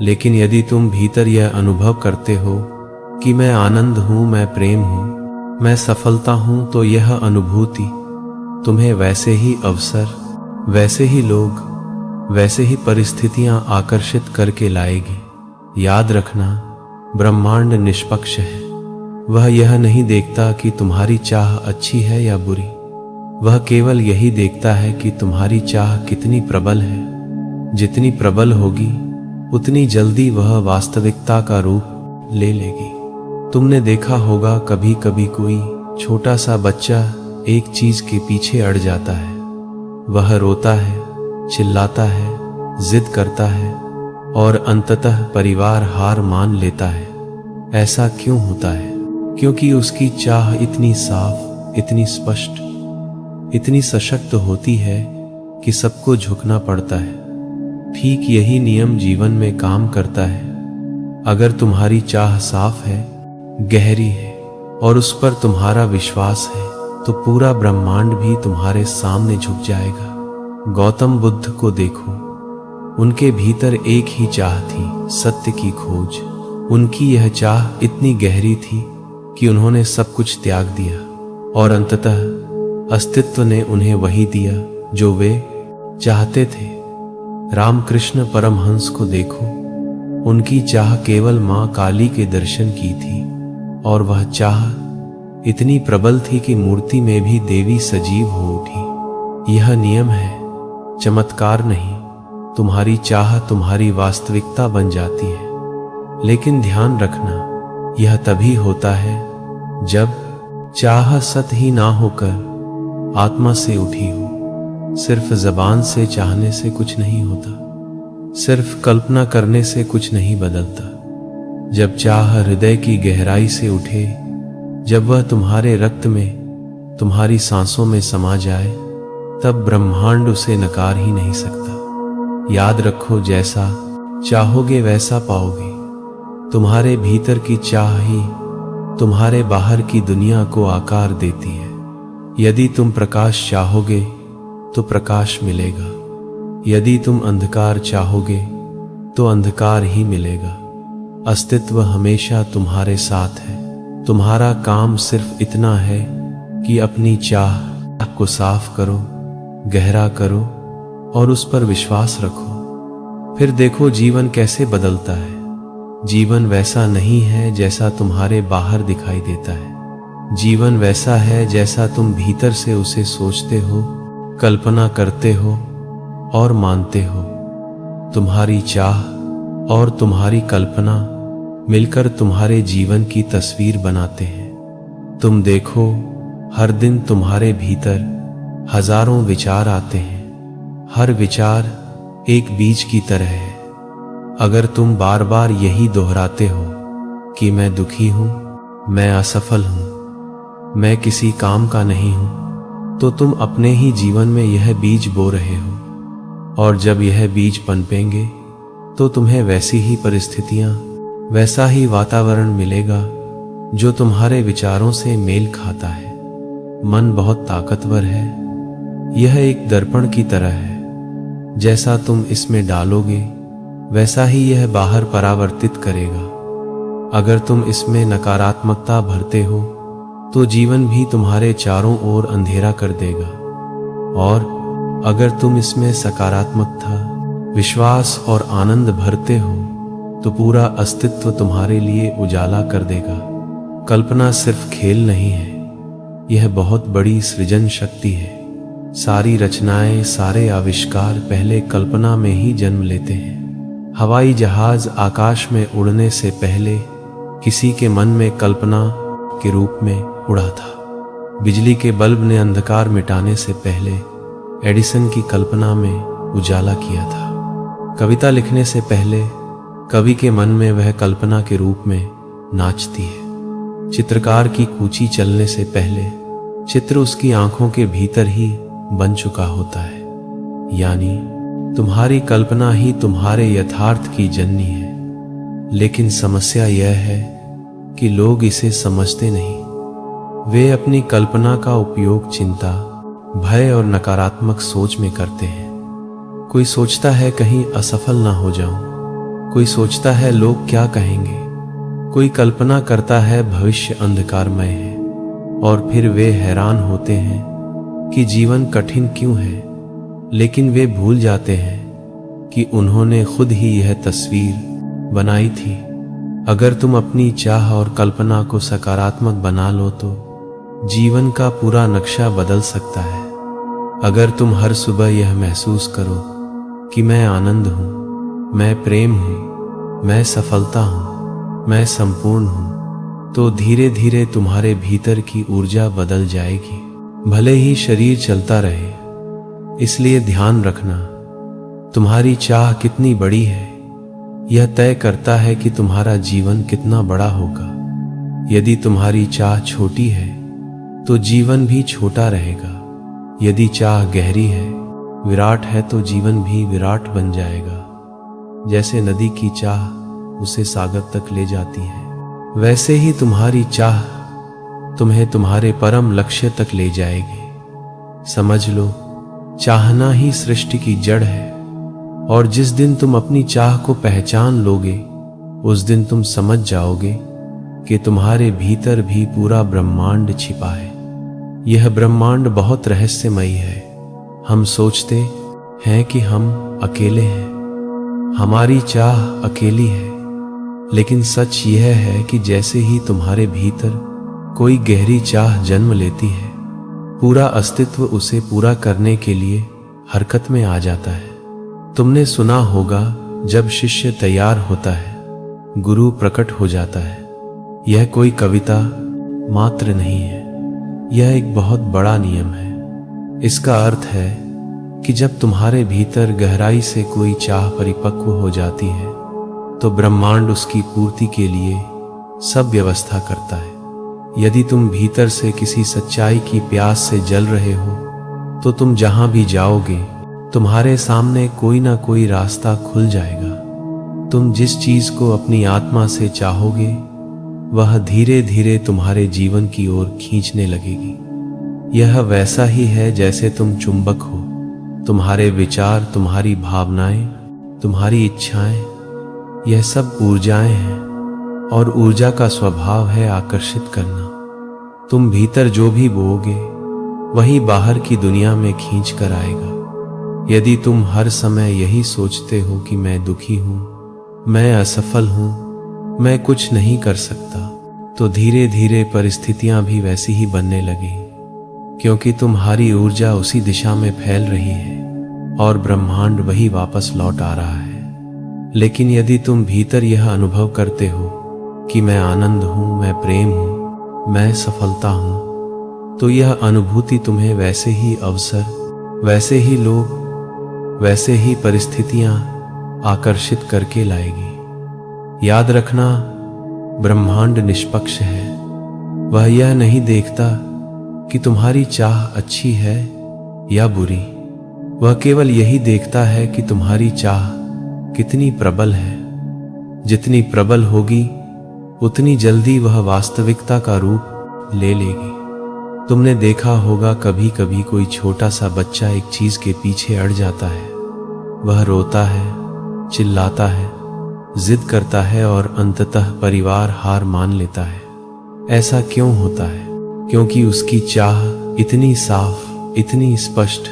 लेकिन यदि तुम भीतर यह अनुभव करते हो कि मैं आनंद हूं, मैं प्रेम हूं, मैं सफलता हूं, तो यह अनुभूति तुम्हें वैसे ही अवसर, वैसे ही लोग, वैसे ही परिस्थितियां आकर्षित करके लाएगी। याद रखना, ब्रह्मांड निष्पक्ष है। वह यह नहीं देखता कि तुम्हारी चाह अच्छी है या बुरी, वह केवल यही देखता है कि तुम्हारी चाह कितनी प्रबल है। जितनी प्रबल होगी उतनी जल्दी वह वास्तविकता का रूप ले लेगी। तुमने देखा होगा कभी कभी कोई छोटा सा बच्चा एक चीज के पीछे अड़ जाता है। वह रोता है, चिल्लाता है, जिद करता है और अंततः परिवार हार मान लेता है। ऐसा क्यों होता है? क्योंकि उसकी चाह इतनी साफ, इतनी स्पष्ट, इतनी सशक्त होती है कि सबको झुकना पड़ता है। ठीक यही नियम जीवन में काम करता है। अगर तुम्हारी चाह साफ है, गहरी है और उस पर तुम्हारा विश्वास है, तो पूरा ब्रह्मांड भी तुम्हारे सामने झुक जाएगा। गौतम बुद्ध को देखो, उनके भीतर एक ही चाह थी, सत्य की खोज। उनकी यह चाह इतनी गहरी थी कि उन्होंने सब कुछ त्याग दिया और अंततः अस्तित्व ने उन्हें वही दिया जो वे चाहते थे। रामकृष्ण परमहंस को देखो, उनकी चाह केवल मां काली के दर्शन की थी और वह चाह इतनी प्रबल थी कि मूर्ति में भी देवी सजीव हो उठी। यह नियम है, चमत्कार नहीं। तुम्हारी चाह तुम्हारी वास्तविकता बन जाती है। लेकिन ध्यान रखना, यह तभी होता है जब चाह सत ही ना होकर आत्मा से उठी हो। सिर्फ जबान से चाहने से कुछ नहीं होता, सिर्फ कल्पना करने से कुछ नहीं बदलता। जब चाह हृदय की गहराई से उठे, जब वह तुम्हारे रक्त में, तुम्हारी सांसों में समा जाए, तब ब्रह्मांड उसे नकार ही नहीं सकता। याद रखो, जैसा चाहोगे वैसा पाओगे। तुम्हारे भीतर की चाह ही तुम्हारे बाहर की दुनिया को आकार देती है। यदि तुम प्रकाश चाहोगे तो प्रकाश मिलेगा, यदि तुम अंधकार चाहोगे तो अंधकार ही मिलेगा। अस्तित्व हमेशा तुम्हारे साथ है। तुम्हारा काम सिर्फ इतना है कि अपनी चाह को साफ करो, गहरा करो और उस पर विश्वास रखो। फिर देखो जीवन कैसे बदलता है। जीवन वैसा नहीं है जैसा तुम्हारे बाहर दिखाई देता है। जीवन वैसा है जैसा तुम भीतर से उसे सोचते हो, कल्पना करते हो और मानते हो। तुम्हारी चाह और तुम्हारी कल्पना मिलकर तुम्हारे जीवन की तस्वीर बनाते हैं। तुम देखो, हर दिन तुम्हारे भीतर हजारों विचार आते हैं। हर विचार एक बीज की तरह है। अगर तुम बार बार यही दोहराते हो कि मैं दुखी हूं, मैं असफल हूं, मैं किसी काम का नहीं हूं, तो तुम अपने ही जीवन में यह बीज बो रहे हो। और जब यह बीज पनपेंगे तो तुम्हें वैसी ही परिस्थितियां, वैसा ही वातावरण मिलेगा जो तुम्हारे विचारों से मेल खाता है। मन बहुत ताकतवर है। यह एक दर्पण की तरह है। जैसा तुम इसमें डालोगे वैसा ही यह बाहर परावर्तित करेगा। अगर तुम इसमें नकारात्मकता भरते हो तो जीवन भी तुम्हारे चारों ओर अंधेरा कर देगा। और अगर तुम इसमें सकारात्मकता, विश्वास और आनंद भरते हो तो पूरा अस्तित्व तुम्हारे लिए उजाला कर देगा। कल्पना सिर्फ खेल नहीं है, यह बहुत बड़ी सृजन शक्ति है। सारी रचनाएं, सारे आविष्कार पहले कल्पना में ही जन्म लेते हैं। हवाई जहाज आकाश में उड़ने से पहले किसी के मन में कल्पना के रूप में उड़ा था। बिजली के बल्ब ने अंधकार मिटाने से पहले एडिसन की कल्पना में उजाला किया था। कविता लिखने से पहले कवि के मन में वह कल्पना के रूप में नाचती है। चित्रकार की कूची चलने से पहले चित्र उसकी आंखों के भीतर ही बन चुका होता है। यानी तुम्हारी कल्पना ही तुम्हारे यथार्थ की जननी है। लेकिन समस्या यह है कि लोग इसे समझते नहीं। वे अपनी कल्पना का उपयोग चिंता, भय और नकारात्मक सोच में करते हैं। कोई सोचता है कहीं असफल ना हो जाऊं, कोई सोचता है लोग क्या कहेंगे, कोई कल्पना करता है भविष्य अंधकारमय है, और फिर वे हैरान होते हैं कि जीवन कठिन क्यों है। लेकिन वे भूल जाते हैं कि उन्होंने खुद ही यह तस्वीर बनाई थी। अगर तुम अपनी चाह और कल्पना को सकारात्मक बना लो तो जीवन का पूरा नक्शा बदल सकता है। अगर तुम हर सुबह यह महसूस करो कि मैं आनंद हूँ, मैं प्रेम हूँ, मैं सफलता हूँ, मैं संपूर्ण हूँ, तो धीरे धीरे तुम्हारे भीतर की ऊर्जा बदल जाएगी। भले ही शरीर चलता रहे, इसलिए ध्यान रखना, तुम्हारी चाह कितनी बड़ी है यह तय करता है कि तुम्हारा जीवन कितना बड़ा होगा। यदि तुम्हारी चाह छोटी है तो जीवन भी छोटा रहेगा। यदि चाह गहरी है, विराट है, तो जीवन भी विराट बन जाएगा। जैसे नदी की चाह उसे सागर तक ले जाती है, वैसे ही तुम्हारी चाह तुम्हें तुम्हारे परम लक्ष्य तक ले जाएगी। समझ लो, चाहना ही सृष्टि की जड़ है, और जिस दिन तुम अपनी चाह को पहचान लोगे, उस दिन तुम समझ जाओगे कि तुम्हारे भीतर भी पूरा ब्रह्मांड छिपा है। यह ब्रह्मांड बहुत रहस्यमयी है। हम सोचते हैं कि हम अकेले हैं, हमारी चाह अकेली है, लेकिन सच यह है कि जैसे ही तुम्हारे भीतर कोई गहरी चाह जन्म लेती है, पूरा अस्तित्व उसे पूरा करने के लिए हरकत में आ जाता है। तुमने सुना होगा, जब शिष्य तैयार होता है, गुरु प्रकट हो जाता है। यह कोई कविता मात्र नहीं है, यह एक बहुत बड़ा नियम है। इसका अर्थ है कि जब तुम्हारे भीतर गहराई से कोई चाह परिपक्व हो जाती है, तो ब्रह्मांड उसकी पूर्ति के लिए सब व्यवस्था करता है। यदि तुम भीतर से किसी सच्चाई की प्यास से जल रहे हो, तो तुम जहां भी जाओगे, तुम्हारे सामने कोई ना कोई रास्ता खुल जाएगा। तुम जिस चीज को अपनी आत्मा से चाहोगे, वह धीरे धीरे तुम्हारे जीवन की ओर खींचने लगेगी। यह वैसा ही है जैसे तुम चुंबक हो। तुम्हारे विचार, तुम्हारी भावनाएं, तुम्हारी इच्छाएं, यह सब ऊर्जाएं हैं, और ऊर्जा का स्वभाव है आकर्षित करना। तुम भीतर जो भी बोओगे, वही बाहर की दुनिया में खींच कर आएगा। यदि तुम हर समय यही सोचते हो कि मैं दुखी हूं, मैं असफल हूं, मैं कुछ नहीं कर सकता, तो धीरे धीरे परिस्थितियां भी वैसी ही बनने लगेंगी, क्योंकि तुम्हारी ऊर्जा उसी दिशा में फैल रही है और ब्रह्मांड वही वापस लौट आ रहा है। लेकिन यदि तुम भीतर यह अनुभव करते हो कि मैं आनंद हूं, मैं प्रेम हूं, मैं सफलता हूं, तो यह अनुभूति तुम्हें वैसे ही अवसर, वैसे ही लोग, वैसे ही परिस्थितियां आकर्षित करके लाएगी। याद रखना, ब्रह्मांड निष्पक्ष है। वह यह नहीं देखता कि तुम्हारी चाह अच्छी है या बुरी। वह केवल यही देखता है कि तुम्हारी चाह कितनी प्रबल है। जितनी प्रबल होगी, उतनी जल्दी वह वास्तविकता का रूप ले लेगी। तुमने देखा होगा, कभी कभी कोई छोटा सा बच्चा एक चीज के पीछे अड़ जाता है। वह रोता है, चिल्लाता है, जिद करता है और अंततः परिवार हार मान लेता है। ऐसा क्यों होता है? क्योंकि उसकी चाह इतनी साफ, इतनी स्पष्ट,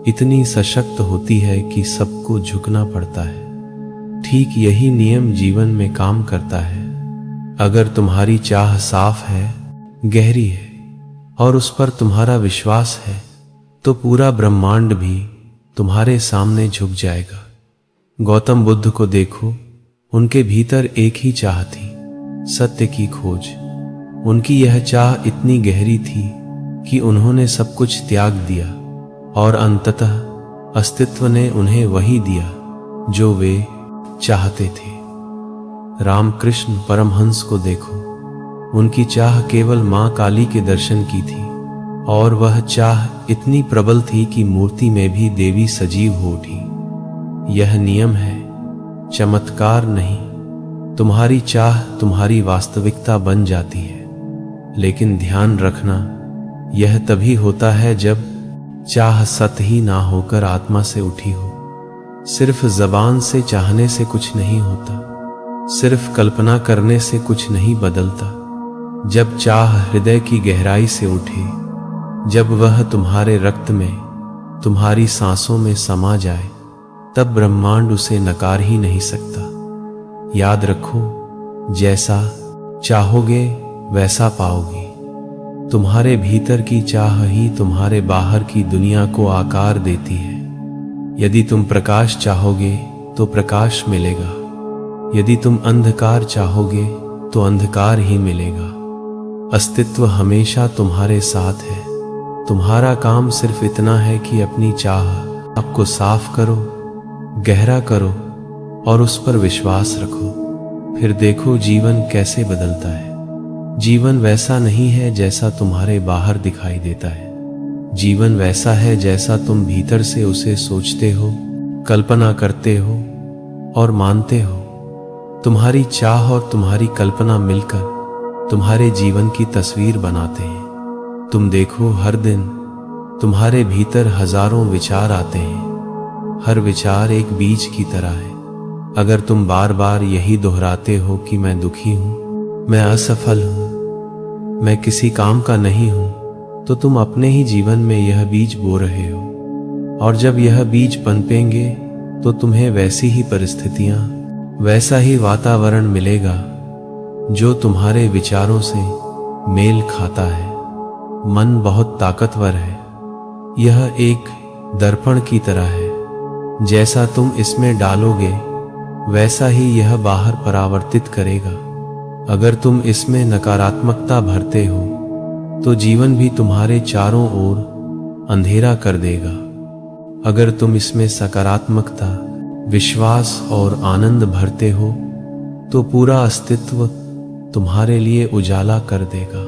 इतनी सशक्त होती है कि सबको झुकना पड़ता है। ठीक यही नियम जीवन में काम करता है। अगर तुम्हारी चाह साफ है, गहरी है और उस पर तुम्हारा विश्वास है, तो पूरा ब्रह्मांड भी तुम्हारे सामने झुक जाएगा। गौतम बुद्ध को देखो, उनके भीतर एक ही चाह थी, सत्य की खोज। उनकी यह चाह इतनी गहरी थी कि उन्होंने सब कुछ त्याग दिया और अंततः अस्तित्व ने उन्हें वही दिया जो वे चाहते थे। रामकृष्ण परमहंस को देखो, उनकी चाह केवल मां काली के दर्शन की थी और वह चाह इतनी प्रबल थी कि मूर्ति में भी देवी सजीव हो उठी। यह नियम है, चमत्कार नहीं। तुम्हारी चाह तुम्हारी वास्तविकता बन जाती है। लेकिन ध्यान रखना, यह तभी होता है जब चाह सत ही ना होकर आत्मा से उठी हो। सिर्फ जबान से चाहने से कुछ नहीं होता, सिर्फ कल्पना करने से कुछ नहीं बदलता। जब चाह हृदय की गहराई से उठे, जब वह तुम्हारे रक्त में, तुम्हारी सांसों में समा जाए, तब ब्रह्मांड उसे नकार ही नहीं सकता। याद रखो, जैसा चाहोगे वैसा पाओगे। तुम्हारे भीतर की चाह ही तुम्हारे बाहर की दुनिया को आकार देती है। यदि तुम प्रकाश चाहोगे तो प्रकाश मिलेगा, यदि तुम अंधकार चाहोगे तो अंधकार ही मिलेगा। अस्तित्व हमेशा तुम्हारे साथ है। तुम्हारा काम सिर्फ इतना है कि अपनी चाह आपको साफ करो, गहरा करो और उस पर विश्वास रखो। फिर देखो जीवन कैसे बदलता है। जीवन वैसा नहीं है जैसा तुम्हारे बाहर दिखाई देता है। जीवन वैसा है जैसा तुम भीतर से उसे सोचते हो, कल्पना करते हो और मानते हो। तुम्हारी चाह और तुम्हारी कल्पना मिलकर तुम्हारे जीवन की तस्वीर बनाते हैं। तुम देखो, हर दिन तुम्हारे भीतर हजारों विचार आते हैं। हर विचार एक बीज की तरह है। अगर तुम बार बार यही दोहराते हो कि मैं दुखी हूं, मैं असफल हूं, मैं किसी काम का नहीं हूं, तो तुम अपने ही जीवन में यह बीज बो रहे हो। और जब यह बीज पनपेंगे तो तुम्हें वैसी ही परिस्थितियां, वैसा ही वातावरण मिलेगा जो तुम्हारे विचारों से मेल खाता है। मन बहुत ताकतवर है। यह एक दर्पण की तरह है। जैसा तुम इसमें डालोगे वैसा ही यह बाहर परावर्तित करेगा। अगर तुम इसमें नकारात्मकता भरते हो तो जीवन भी तुम्हारे चारों ओर अंधेरा कर देगा। अगर तुम इसमें सकारात्मकता, विश्वास और आनंद भरते हो तो पूरा अस्तित्व तुम्हारे लिए उजाला कर देगा।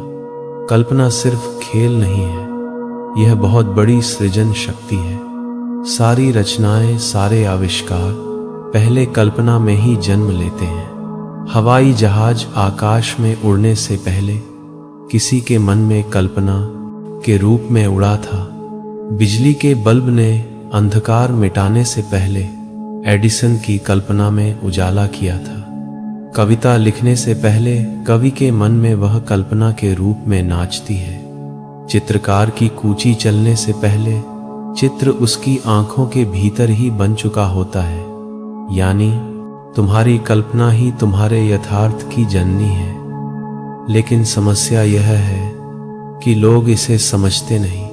कल्पना सिर्फ खेल नहीं है, यह बहुत बड़ी सृजन शक्ति है। सारी रचनाएं, सारे आविष्कार पहले कल्पना में ही जन्म लेते हैं। हवाई जहाज आकाश में उड़ने से पहले किसी के मन में कल्पना के रूप में उड़ा था। बिजली के बल्ब ने अंधकार मिटाने से पहले एडिसन की कल्पना में उजाला किया था। कविता लिखने से पहले कवि के मन में वह कल्पना के रूप में नाचती है। चित्रकार की कूची चलने से पहले चित्र उसकी आंखों के भीतर ही बन चुका होता है। यानी तुम्हारी कल्पना ही तुम्हारे यथार्थ की जननी है। लेकिन समस्या यह है कि लोग इसे समझते नहीं।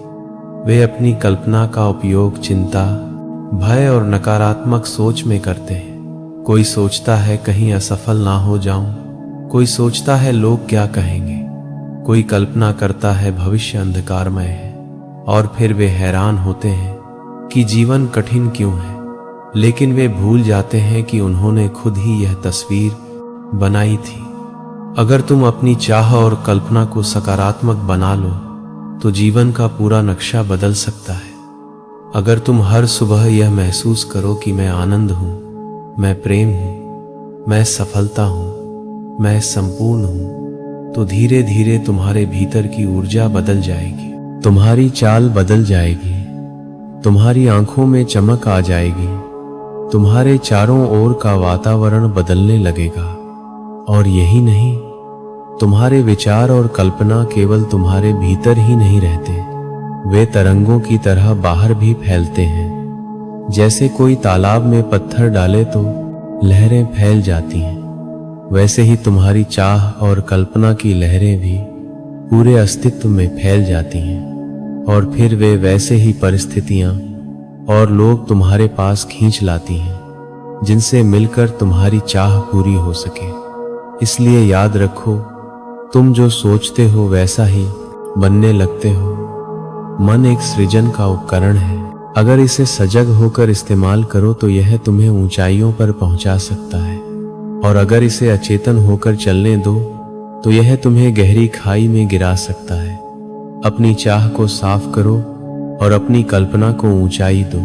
वे अपनी कल्पना का उपयोग चिंता, भय और नकारात्मक सोच में करते हैं। कोई सोचता है कहीं असफल ना हो जाऊं, कोई सोचता है लोग क्या कहेंगे, कोई कल्पना करता है भविष्य अंधकारमय है। और फिर वे हैरान होते हैं कि जीवन कठिन क्यों है। लेकिन वे भूल जाते हैं कि उन्होंने खुद ही यह तस्वीर बनाई थी। अगर तुम अपनी चाह और कल्पना को सकारात्मक बना लो तो जीवन का पूरा नक्शा बदल सकता है। अगर तुम हर सुबह यह महसूस करो कि मैं आनंद हूं, मैं प्रेम हूं, मैं सफलता हूं, मैं संपूर्ण हूं, तो धीरे धीरे तुम्हारे भीतर की ऊर्जा बदल जाएगी। तुम्हारी चाल बदल जाएगी, तुम्हारी आंखों में चमक आ जाएगी, तुम्हारे चारों ओर का वातावरण बदलने लगेगा। और यही नहीं, तुम्हारे विचार और कल्पना केवल तुम्हारे भीतर ही नहीं रहते, वे तरंगों की तरह बाहर भी फैलते हैं। जैसे कोई तालाब में पत्थर डाले तो लहरें फैल जाती हैं, वैसे ही तुम्हारी चाह और कल्पना की लहरें भी पूरे अस्तित्व में फैल जाती हैं। और फिर वे वैसे ही परिस्थितियां और लोग तुम्हारे पास खींच लाती हैं जिनसे मिलकर तुम्हारी चाह पूरी हो सके। इसलिए याद रखो, तुम जो सोचते हो वैसा ही बनने लगते हो। मन एक सृजन का उपकरण है। अगर इसे सजग होकर इस्तेमाल करो तो यह तुम्हें ऊंचाइयों पर पहुंचा सकता है, और अगर इसे अचेतन होकर चलने दो तो यह तुम्हें गहरी खाई में गिरा सकता है। अपनी चाह को साफ करो और अपनी कल्पना को ऊंचाई दो।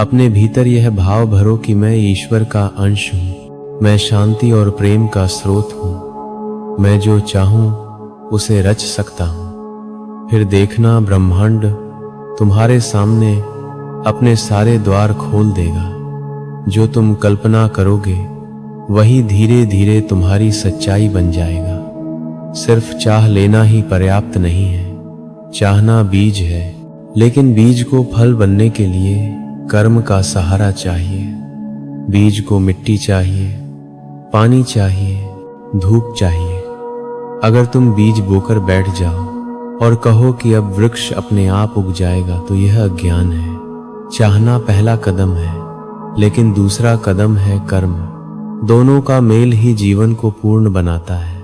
अपने भीतर यह भाव भरो कि मैं ईश्वर का अंश हूँ, मैं शांति और प्रेम का स्रोत हूँ, मैं जो चाहूँ उसे रच सकता हूँ। फिर देखना ब्रह्मांड तुम्हारे सामने अपने सारे द्वार खोल देगा। जो तुम कल्पना करोगे वही धीरे धीरे तुम्हारी सच्चाई बन जाएगा। सिर्फ चाह लेना ही पर्याप्त नहीं है। चाहना बीज है, लेकिन बीज को फल बनने के लिए कर्म का सहारा चाहिए। बीज को मिट्टी चाहिए, पानी चाहिए, धूप चाहिए। अगर तुम बीज बोकर बैठ जाओ और कहो कि अब वृक्ष अपने आप उग जाएगा तो यह अज्ञान है। चाहना पहला कदम है, लेकिन दूसरा कदम है कर्म। दोनों का मेल ही जीवन को पूर्ण बनाता है।